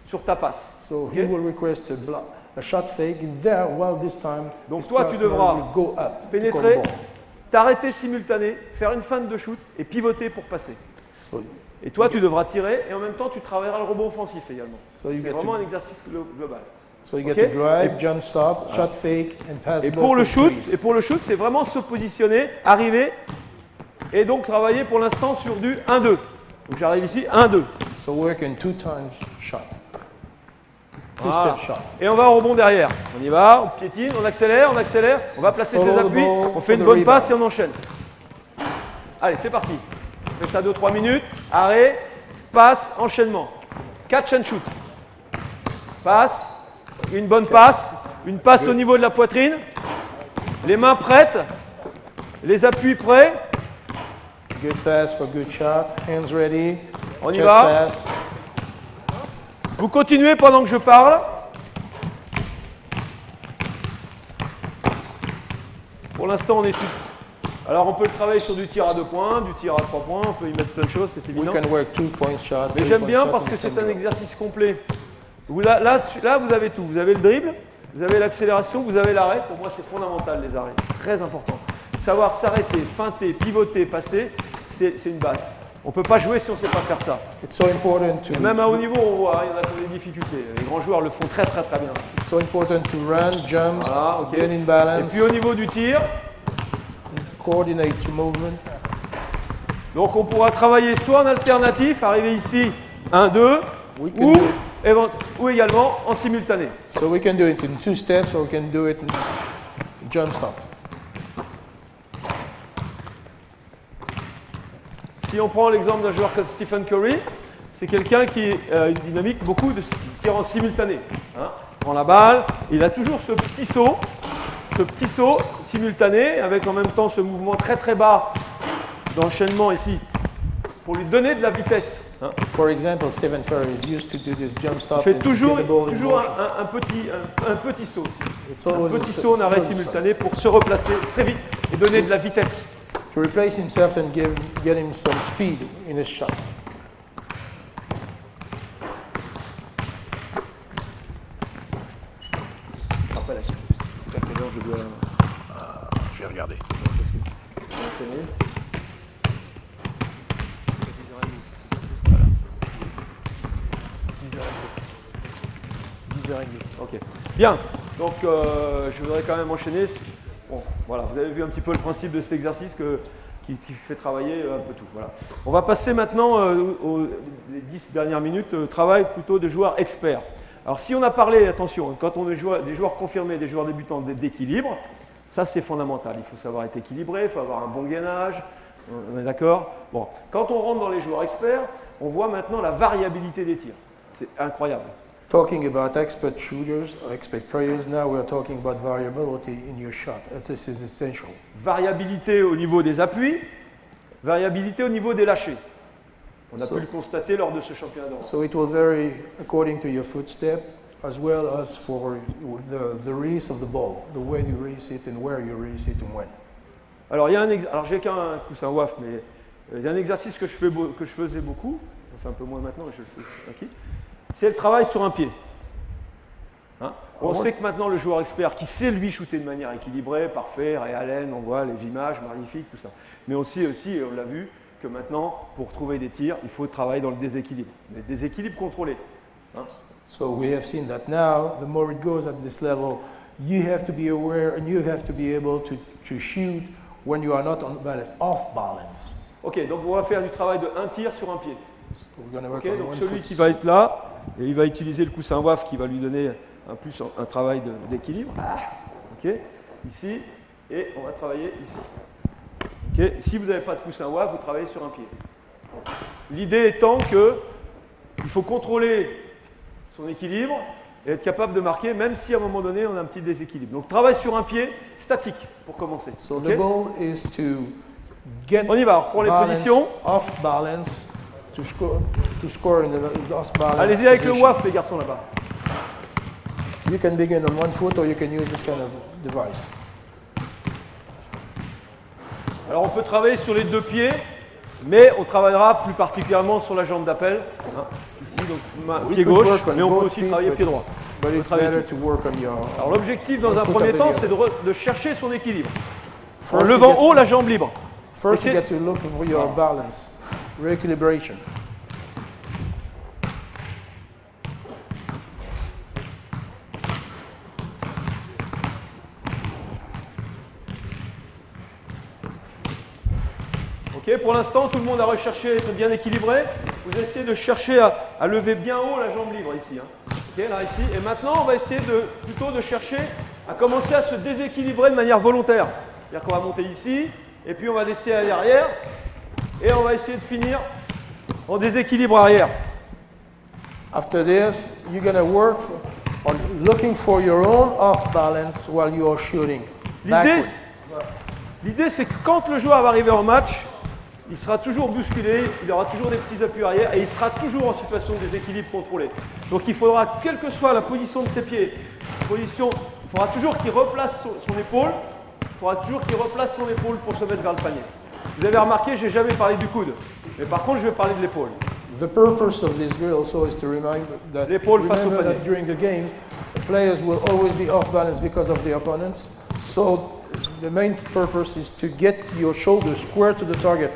sur ta passe. So Ok. he will request a shot fake in there, while this time Donc his toi, tu partner devras will go up to pénétrer, call ball. t'arrêter simultané, faire une feinte de shoot et pivoter pour passer. So, Et toi, tu devras tirer et en même temps, tu travailleras le rebond offensif également. So you C'est get vraiment to- un exercice global. so you Ok. get to drive, jump stop, shot fake, and pass Et the ball pour le from shoot, trees. c'est vraiment se positionner, arriver et donc travailler pour l'instant sur du 1-2. Donc j'arrive ici, 1-2. So work in 2 times shot. Voilà. Two-step shot. Et on va au rebond derrière. On y va, on piétine, on accélère, on va placer Follow ses the appuis, ball on fait une for the bonne passe et rebound. on enchaîne. Allez, c'est parti. On fait ça 2-3 minutes. Arrêt, passe, enchaînement. Catch and shoot. Passe, une bonne passe, une passe au niveau de la poitrine. Les mains prêtes, les appuis prêts. Good pass for good shot. Hands ready. On y Chest va. pass. Vous continuez pendant que je parle. Pour l'instant, on est tout. Alors, on peut le travailler sur du tir à 2 points, du tir à 3 points, on peut y mettre plein de choses, c'est We évident. can work 2-point shot. Mais 3-point j'aime bien shot parce in que the same c'est un row. exercice complet. Là, vous avez tout. Vous avez le dribble, vous avez l'accélération, vous avez l'arrêt. Pour moi, c'est fondamental, les arrêts. Très important. Savoir s'arrêter, feinter, pivoter, passer, c'est une base. On ne peut pas jouer si on ne sait pas faire ça. It's so important to Même à haut niveau, on voit, il y en a qui ont des difficultés. Les grands joueurs le font très très très bien. it's so important to run, jump, Voilà, ok. get in Et balance, puis au niveau du tir, coordinate your movement. donc on pourra travailler soit en alternatif, arriver ici, 1-2, We can do it. ou également en simultané. So we can do it in 2 steps, or we can do it in jump stop. Si on prend l'exemple d'un joueur comme Stephen Curry, c'est quelqu'un qui a une dynamique beaucoup de tir en simultané. Hein. Il prend la balle, il a toujours ce petit saut simultané, avec en même temps ce mouvement très très bas d'enchaînement ici, pour lui donner de la vitesse. Hein. For example, Stephen Curry is used to do this jump stop. Il fait and toujours get the ball in un, motion. un petit saut. It's Un always petit a saut en arrêt jump stop. simultané pour se replacer très vite et donner de la vitesse. To replace himself and get him some speed in his shot. Après la jusqu'à quelle heure je dois Je vais regarder. enchaîner. Voilà. 10h30. Ok. Bien. Donc je voudrais quand même enchaîner. Bon, voilà, vous avez vu un petit peu le principe de cet exercice qui fait travailler un peu tout. Voilà. On va passer maintenant aux les 10 dernières minutes travail plutôt de joueurs experts. Alors si on a parlé, attention, quand on est des joueurs confirmés, des joueurs débutants d'équilibre, ça c'est fondamental. Il faut savoir être équilibré, il faut avoir un bon gainage, On est d'accord? Bon, quand on rentre dans les joueurs experts, on voit maintenant la variabilité des tirs. C'est incroyable. Talking about expert shooters or expert players, now we are talking about variability in your shot. This is essential. Variabilité au niveau des appuis, variabilité au niveau des lâchers. On a pu le constater lors de ce championnat d'Europe. So it will vary according to your footstep, as well as for the release of the ball, the way you release it and where you release it and when. Alors, alors j'ai qu'un coussin WAF, mais il y a un exercice que je faisais beaucoup, enfin un peu moins maintenant, mais je le fais. Okay. C'est le travail sur un pied. Hein? On sait que maintenant le joueur expert qui sait lui shooter de manière équilibrée, parfait, Ray Allen, on voit les images magnifiques, tout ça. Mais on sait aussi, et on l'a vu, que maintenant, pour trouver des tirs, il faut travailler dans le déséquilibre. Les déséquilibres contrôlés. Hein? So we have seen that now, the more it goes at this level, you have to be aware and you have to be able to shoot when you are not on balance, off balance. Ok, donc on va faire du travail de un tir sur un pied. So we're gonna work Okay, on donc one celui foot. qui va être là, et il va utiliser le coussin WAF qui va lui donner un travail d'équilibre. Ok, ici, et on va travailler ici. Ok, si vous n'avez pas de coussin WAF, vous travaillez sur un pied. L'idée étant que il faut contrôler son équilibre et être capable de marquer, même si à un moment donné on a un petit déséquilibre. Donc travail sur un pied statique pour commencer. So Okay, the goal is to get on y va, on reprend les balance, positions. off balance to score in the off balance. Allez-y avec le position. WAF les garçons là-bas. You can begin on one foot or you can use this kind of device. Alors on peut travailler sur les deux pieds, mais on travaillera plus particulièrement sur la jambe d'appel. Hein, ici, donc pied gauche, mais on peut aussi travailler pied droit. But it's better to work on your. Alors l'objectif dans un foot premier of temps, the c'est de chercher son équilibre. En First, you levant get- haut la jambe libre. First, you Et c'est- get to look for your balance, re-equilibration. Ok, pour l'instant, tout le monde a recherché à être bien équilibré. Vous essayez de chercher à lever bien haut la jambe libre ici. Hein. Ok, là ici. Et maintenant, on va essayer plutôt de chercher à commencer à se déséquilibrer de manière volontaire. C'est-à-dire qu'on va monter ici, et puis on va laisser aller arrière, et on va essayer de finir en déséquilibre arrière. After this, you're gonna work on looking for your own off balance while you are shooting. L'idée, c'est que quand le joueur va arriver en match, il sera toujours bousculé, il aura toujours des petits appuis arrière et il sera toujours en situation de déséquilibre contrôlé. Donc il faudra, quelle que soit la position de ses pieds, il faudra toujours qu'il replace son épaule, pour se mettre vers le panier. Vous avez remarqué, je n'ai jamais parlé du coude, mais par contre je vais parler de l'épaule. The purpose of this drill also is to remind that, L'épaule face au remember panier. that during the game, the players will always be off balance because of the opponents. So the main purpose is to get your shoulders square to the target.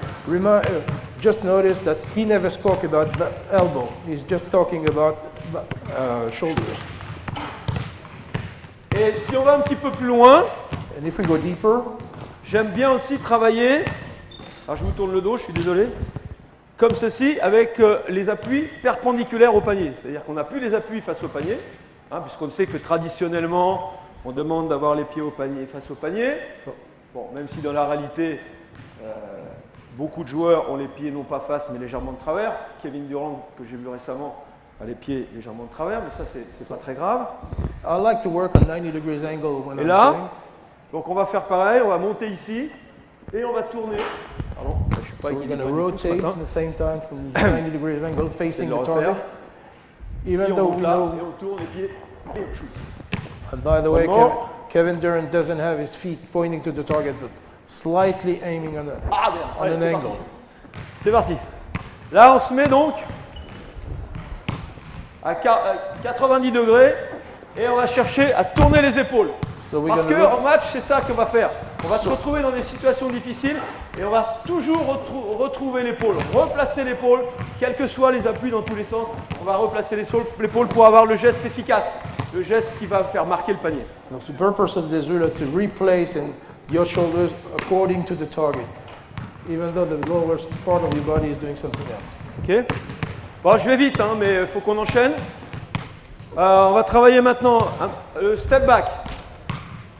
Just notice that he never spoke about the elbow. He's just talking about shoulders. Et si on va un petit peu plus loin, And if we go deeper, j'aime bien aussi travailler, alors je vous tourne le dos, je suis désolé, comme ceci, avec les appuis perpendiculaires au panier. C'est-à-dire qu'on n'a plus les appuis face au panier, hein, puisqu'on sait que traditionnellement, on demande d'avoir les pieds au panier face au panier. Bon, même si dans la réalité, beaucoup de joueurs ont les pieds non pas face, mais légèrement de travers. Kevin Durant, que j'ai vu récemment, a les pieds légèrement de travers, mais ça, c'est pas très grave. I like to work on 90 degrees angle when Et I'm là, playing. donc on va faire pareil, on va monter ici, et on va tourner. Pardon, je suis pas So we're going équilibré to du tout ce rotate matin. at the same time from 90 degrees angle C'est facing de le the refaire. target. Even Ici, on though monte we là, know, et on tourne les pieds, et on shoot. and by the way, One more. Kevin Durant doesn't have his feet pointing to the target, but slightly aiming on, Ah bien, on allez, an c'est angle. parti. C'est parti. Là, on se met donc à 90 degrés et on va chercher à tourner les épaules. So we're Parce going to qu'en match, c'est ça qu'on va faire. On va se retrouver dans des situations difficiles et on va toujours retrouver l'épaule, replacer l'épaule, quels que soient les appuis dans tous les sens. On va replacer l'épaule pour avoir le geste efficace, le geste qui va faire marquer le panier. the purpose of this drill is to replace your shoulders according to the target, even though the lower part of your body is doing something else. Ok. Bon, je vais vite, hein, mais il faut qu'on enchaîne. On va travailler maintenant le step back.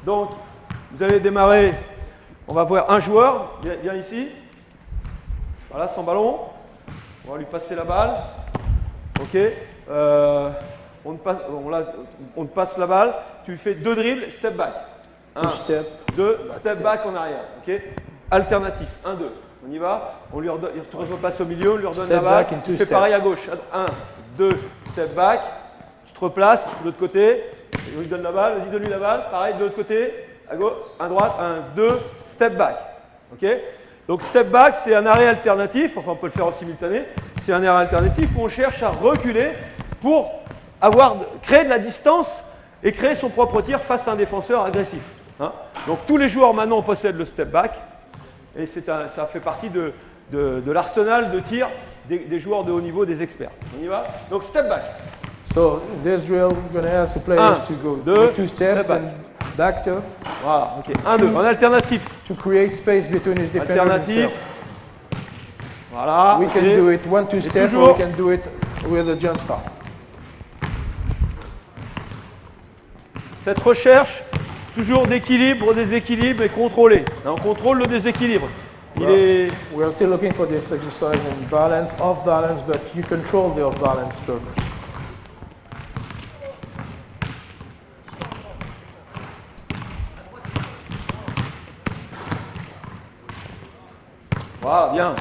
Donc, vous allez démarrer. On va voir un joueur, viens ici. Voilà, sans ballon. On va lui passer la balle. Ok. On te passe la balle. Tu fais 2 dribbles, step back. 1, 2, step back en arrière. Ok. Alternatif. 1, 2. On y va. On lui redonne, il se repasse au milieu, on lui redonne la balle. Tu fais pareil à gauche. 1, 2, step back. Tu te replaces de l'autre côté. On lui donne la balle. Vas-y, donne-lui la balle. Pareil, de l'autre côté. À gauche, à droite. 1, 2, step back. Ok. Donc step back, c'est un arrêt alternatif. Enfin, on peut le faire en simultané. C'est un arrêt alternatif où on cherche à reculer pour créer de la distance et créer son propre tir face à un défenseur agressif. Hein. Donc tous les joueurs maintenant possèdent le step back. Et ça fait partie de l'arsenal de tir des joueurs de haut niveau, des experts. On y va. Donc step back. So in this drill, we're going to ask the players to go 2 steps and back step. Voilà, ok. 1, 2. En alternatif. To create space between his defender alternatif. Voilà. We can do it 1, 2 steps, or we can do it with a jump stop. Cette recherche, toujours d'équilibre, déséquilibre et contrôlé. On contrôle le déséquilibre. We are still looking for this exercise in balance, off balance, but you control the off balance progress. Voilà, bien.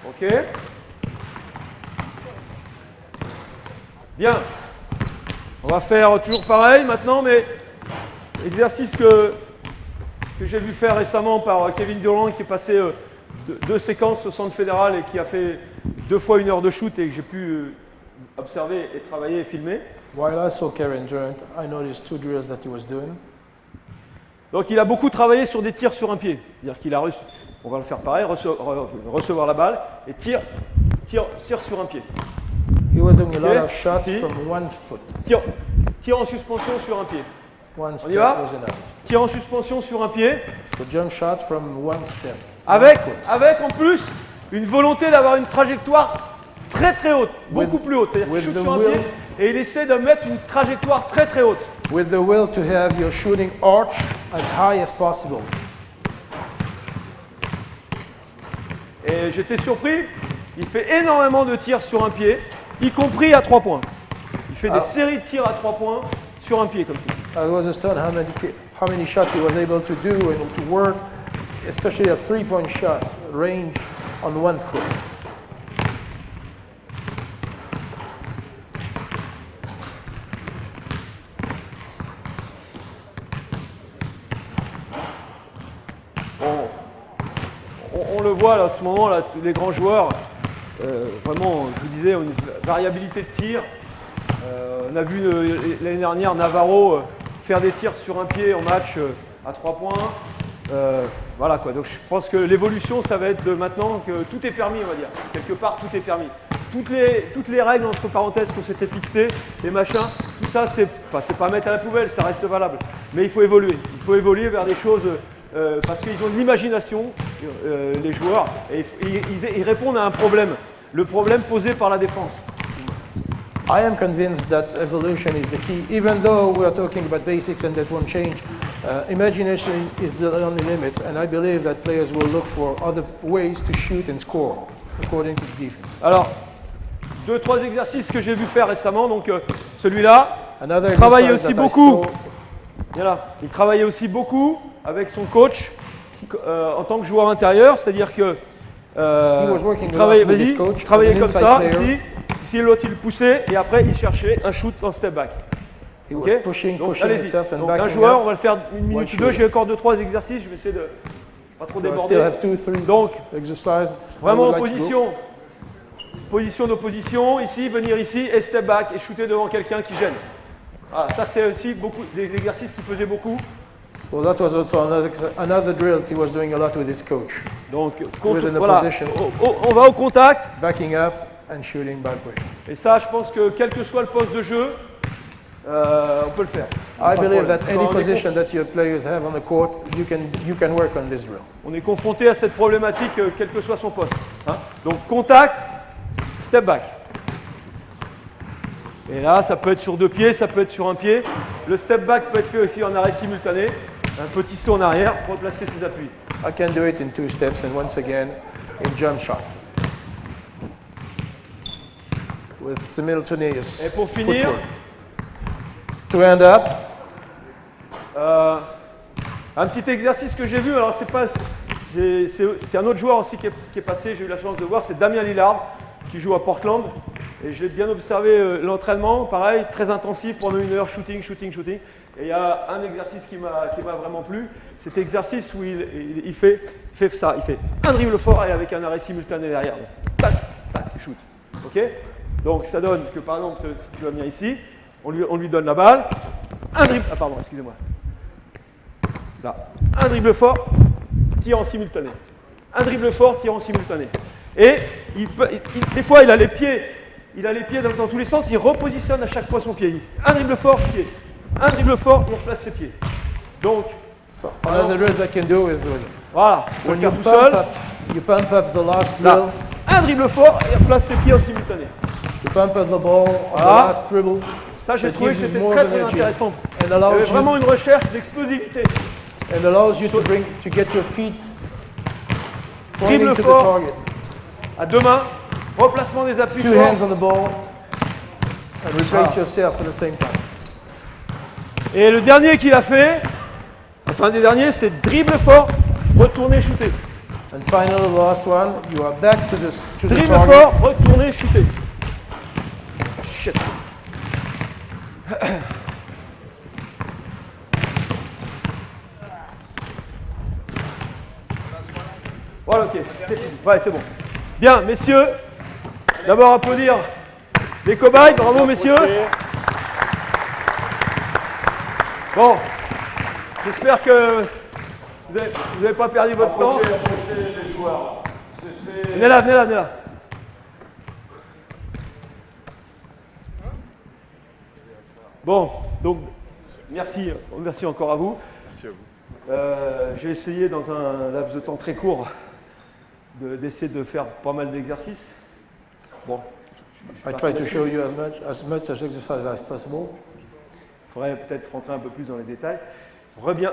Ok. Bien. On va faire toujours pareil maintenant, mais exercice que j'ai vu faire récemment par Kevin Durand, qui est passé 2 séquences au centre fédéral et qui a fait 2 fois 1 heure de shoot et que j'ai pu observer et travailler et filmer. While I saw Kevin Durant, I noticed 2 drills that he was doing. Donc il a beaucoup travaillé sur des tirs sur un pied. C'est-à-dire qu'il a reçu, on va le faire pareil, recevoir la balle et tire sur un pied. He was doing a lot of shots from 1 foot. Tire en suspension sur un pied. On y va? Tire en suspension sur un pied. So jump shot from 1 step. Avec en plus une volonté d'avoir une trajectoire très très haute, beaucoup plus haute. C'est-à-dire qu'il shoot sur un pied et il essaie de mettre une trajectoire très très haute. With the will to have your shooting arch as high as possible. Et j'étais surpris, il fait énormément de tirs sur un pied, y compris à 3 points. Il fait des séries de tirs à 3 points sur un pied comme ça. I was astonished how many shots he was able to do and to work, especially a 3-point shot range on 1 foot. On le voit là, à ce moment-là, tous les grands joueurs, vraiment, je vous disais, ont une variabilité de tir. On a vu l'année dernière Navarro faire des tirs sur un pied en match à 3 points. Voilà quoi, donc je pense que l'évolution, ça va être de maintenant que tout est permis, on va dire. Quelque part, tout est permis. Toutes les règles, entre parenthèses, qu'on s'était fixées, les machins, tout ça, c'est pas à mettre à la poubelle, ça reste valable. Mais il faut évoluer. Il faut évoluer vers des choses, parce qu'ils ont de l'imagination, les joueurs, et ils répondent à un problème. Le problème posé par la défense. I am convinced that evolution is the key. Even though we are talking about basics and that won't change, imagination is the only limit, and I believe that players will look for other ways to shoot and score according to the defense. Alors, 2-3 exercices que j'ai vu faire récemment. Donc celui-là, il travaillait aussi beaucoup. Voilà, il travaillait aussi beaucoup avec son coach en tant que joueur intérieur, c'est-dire que il travaillait comme ça, ici l'autre il le poussait et après il cherchait un shoot en step back. Okay? Donc allez-y. Donc un joueur, on va le faire 1 minute ou 2, j'ai encore 2-3 exercices, je vais essayer de pas trop déborder. Donc vraiment en position d'opposition, ici, venir ici et step back et shooter devant quelqu'un qui gêne. Voilà, ça c'est aussi beaucoup des exercices qu'il faisait beaucoup. So that was also another drill he was doing a lot with his coach. Donc voilà, on va au contact. Backing up and shooting backward. Et ça, je pense que quel que soit le poste de jeu, on peut le faire. I believe that any position that your players have on the court, you can work on this drill. On est confronté à cette problématique, quel que soit son poste. Hein. Donc contact, step back. Et là, ça peut être sur 2 pieds, ça peut être sur 1 pied. Le step back peut être fait aussi en arrêt simultané. Un petit saut en arrière pour replacer ses appuis. I can do it in 2 steps and once again in jump shot. With simultaneous Et pour finir, footwork. To end up, un petit exercice que j'ai vu, alors c'est un autre joueur aussi qui est passé, j'ai eu la chance de voir, c'est Damien Lillard qui joue à Portland. Et je l'ai bien observé l'entraînement, pareil, très intensif pendant 1 heure, shooting. Et il y a un exercice qui m'a vraiment plu, cet exercice où il fait ça, il fait un dribble fort et avec un arrêt simultané derrière. Tac, tac, shoot. Ok? Donc ça donne que par exemple, tu vas venir ici, on lui donne la balle, un dribble, ah pardon, excusez-moi. Là, un dribble fort, tir en simultané. Un dribble fort, tir en simultané. Et des fois, il a les pieds dans tous les sens, il repositionne à chaque fois son pied. Un dribble fort, pied. Un dribble fort, il replace ses pieds. Donc, another drill I can do is voilà, on peut le when faire tout seul. you pump up the last Là, drill, un dribble fort, et il replace ses pieds en simultané. you pump up the ball on the Voilà. last dribble. Ça, j'ai That trouvé que gives you c'était more très energy intéressant. and Il y avait allows vraiment you une recherche d'explosivité. and allows you to get your feet pointing Dribble to the fort. target. À deux mains, replacement des appuis 2 forts. hands on the ball and replace yourself at the same time. Et le dernier qu'il a fait, enfin un des derniers, c'est dribble fort, retourner, shooter. And finally, the last one, you are back to the Dribble target. fort, retourner, shooter. Shit. Voilà, ok, c'est fini. Ouais, c'est bon. Bien, messieurs, d'abord applaudir les cobayes, bravo messieurs. Bon, j'espère que vous n'avez pas perdu votre temps. Approchez les joueurs. Venez là. Bon, donc merci encore à vous. Merci à vous. J'ai essayé dans un laps de temps très court d'essayer de faire pas mal d'exercices. Bon, I try to show you as much exercise as possible. il faudrait peut-être rentrer un peu plus dans les détails.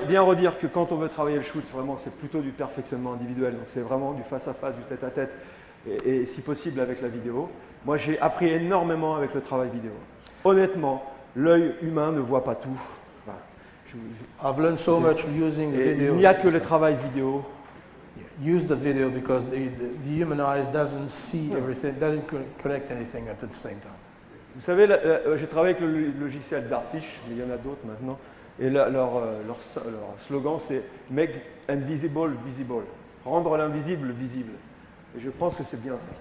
Bien redire que quand on veut travailler le shoot, vraiment, c'est plutôt du perfectionnement individuel. Donc c'est vraiment du face-à-face, du tête-à-tête, et si possible avec la vidéo. Moi, j'ai appris énormément avec le travail vidéo. Honnêtement, l'œil humain ne voit pas tout. Voilà. I've learned so much using Et il video. n'y a que le travail vidéo. Use the video because the human eyes doesn't see everything, doesn't connect anything at the same time. Vous savez, j'ai travaillé avec le logiciel Darfish, mais il y en a d'autres maintenant. Et leur slogan, c'est « Make invisible visible ». Rendre l'invisible visible. Et je pense que c'est bien ça.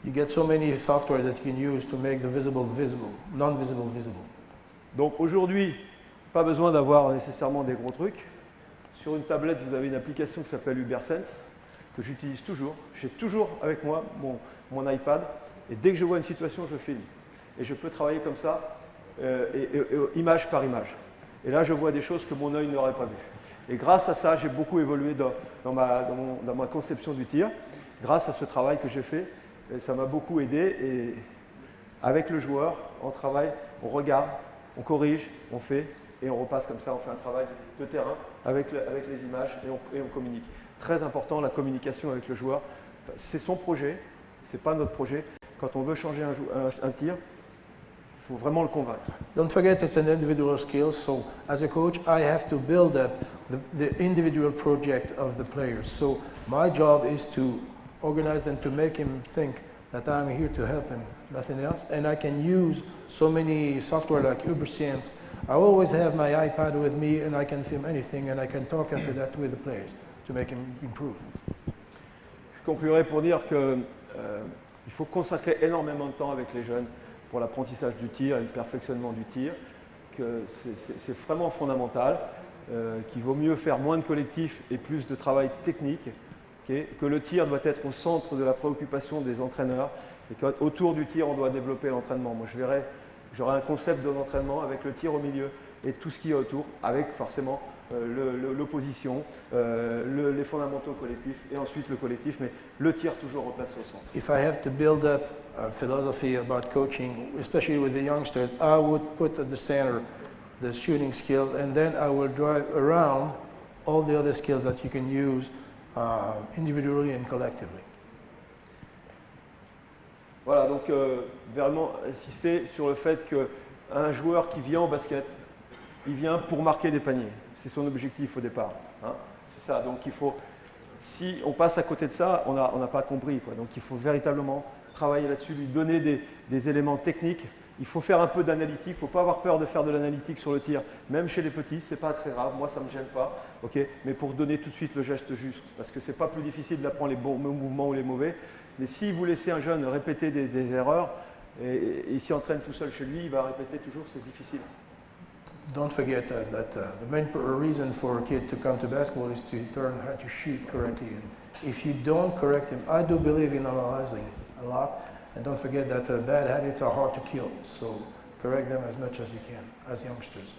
You get so many software that you can use to make the visible visible, non-visible visible. Donc aujourd'hui, pas besoin d'avoir nécessairement des gros trucs. Sur une tablette, vous avez une application qui s'appelle UberSense, que j'utilise toujours. J'ai toujours avec moi mon iPad. Et dès que je vois une situation, je filme. Et je peux travailler comme ça, image par image. Et là, je vois des choses que mon œil n'aurait pas vues. Et grâce à ça, j'ai beaucoup évolué dans ma conception du tir. Grâce à ce travail que j'ai fait, ça m'a beaucoup aidé. Et avec le joueur, on travaille, on regarde, on corrige, on fait, et on repasse comme ça, on fait un travail de terrain avec les images et on communique. Très important, la communication avec le joueur. C'est son projet, ce n'est pas notre projet. Quand on veut changer un tir, il faut vraiment le convaincre. Don't forget it's an individual skill, so as a coach I have to build up the individual project of the players. So my job is to organize and to make him think that I'm here to help him, nothing else. And I can use so many software like UberScience. I always have my iPad with me and I can film anything and I can talk after that with the players to make him improve. Je conclurai pour dire qu'il faut consacrer énormément de temps avec les jeunes pour l'apprentissage du tir et le perfectionnement du tir, que c'est vraiment fondamental, qu'il vaut mieux faire moins de collectif et plus de travail technique, que le tir doit être au centre de la préoccupation des entraîneurs et qu'autour du tir, on doit développer l'entraînement. Moi, j'aurai un concept de l'entraînement avec le tir au milieu et tout ce qui est autour, avec forcément l'opposition, les fondamentaux collectifs et ensuite le collectif, mais le tir toujours replacé au centre. If I have to build up a philosophy about coaching, especially with the youngsters, I would put at the center the shooting skill and then I will drive around all the other skills that you can use individually and collectively. Voilà, donc vraiment insister sur le fait qu'un joueur qui vient au basket, il vient pour marquer des paniers. C'est son objectif au départ. Hein. C'est ça, donc il faut, si on passe à côté de ça, on n'a pas compris, quoi. Donc il faut véritablement travailler là-dessus, lui donner des éléments techniques. Il faut faire un peu d'analytique, il ne faut pas avoir peur de faire de l'analytique sur le tir, même chez les petits, ce n'est pas très grave, moi ça ne me gêne pas, okay, mais pour donner tout de suite le geste juste, parce que ce n'est pas plus difficile d'apprendre les bons mouvements ou les mauvais, mais si vous laissez un jeune répéter des erreurs, et il s'y entraîne tout seul chez lui, il va répéter toujours, c'est difficile. Don't forget that the main reason for a kid to come to basketball is to learn how to shoot correctly. And if you don't correct him, I do believe in analyzing a lot. And don't forget that bad habits are hard to kill, so correct them as much as you can, as youngsters.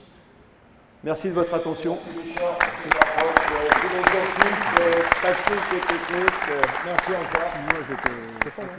Merci de votre attention. Merci Richard, merci l'approche, tous les concepts, tactiques et techniques. Merci encore. Moi, j'étais très mal.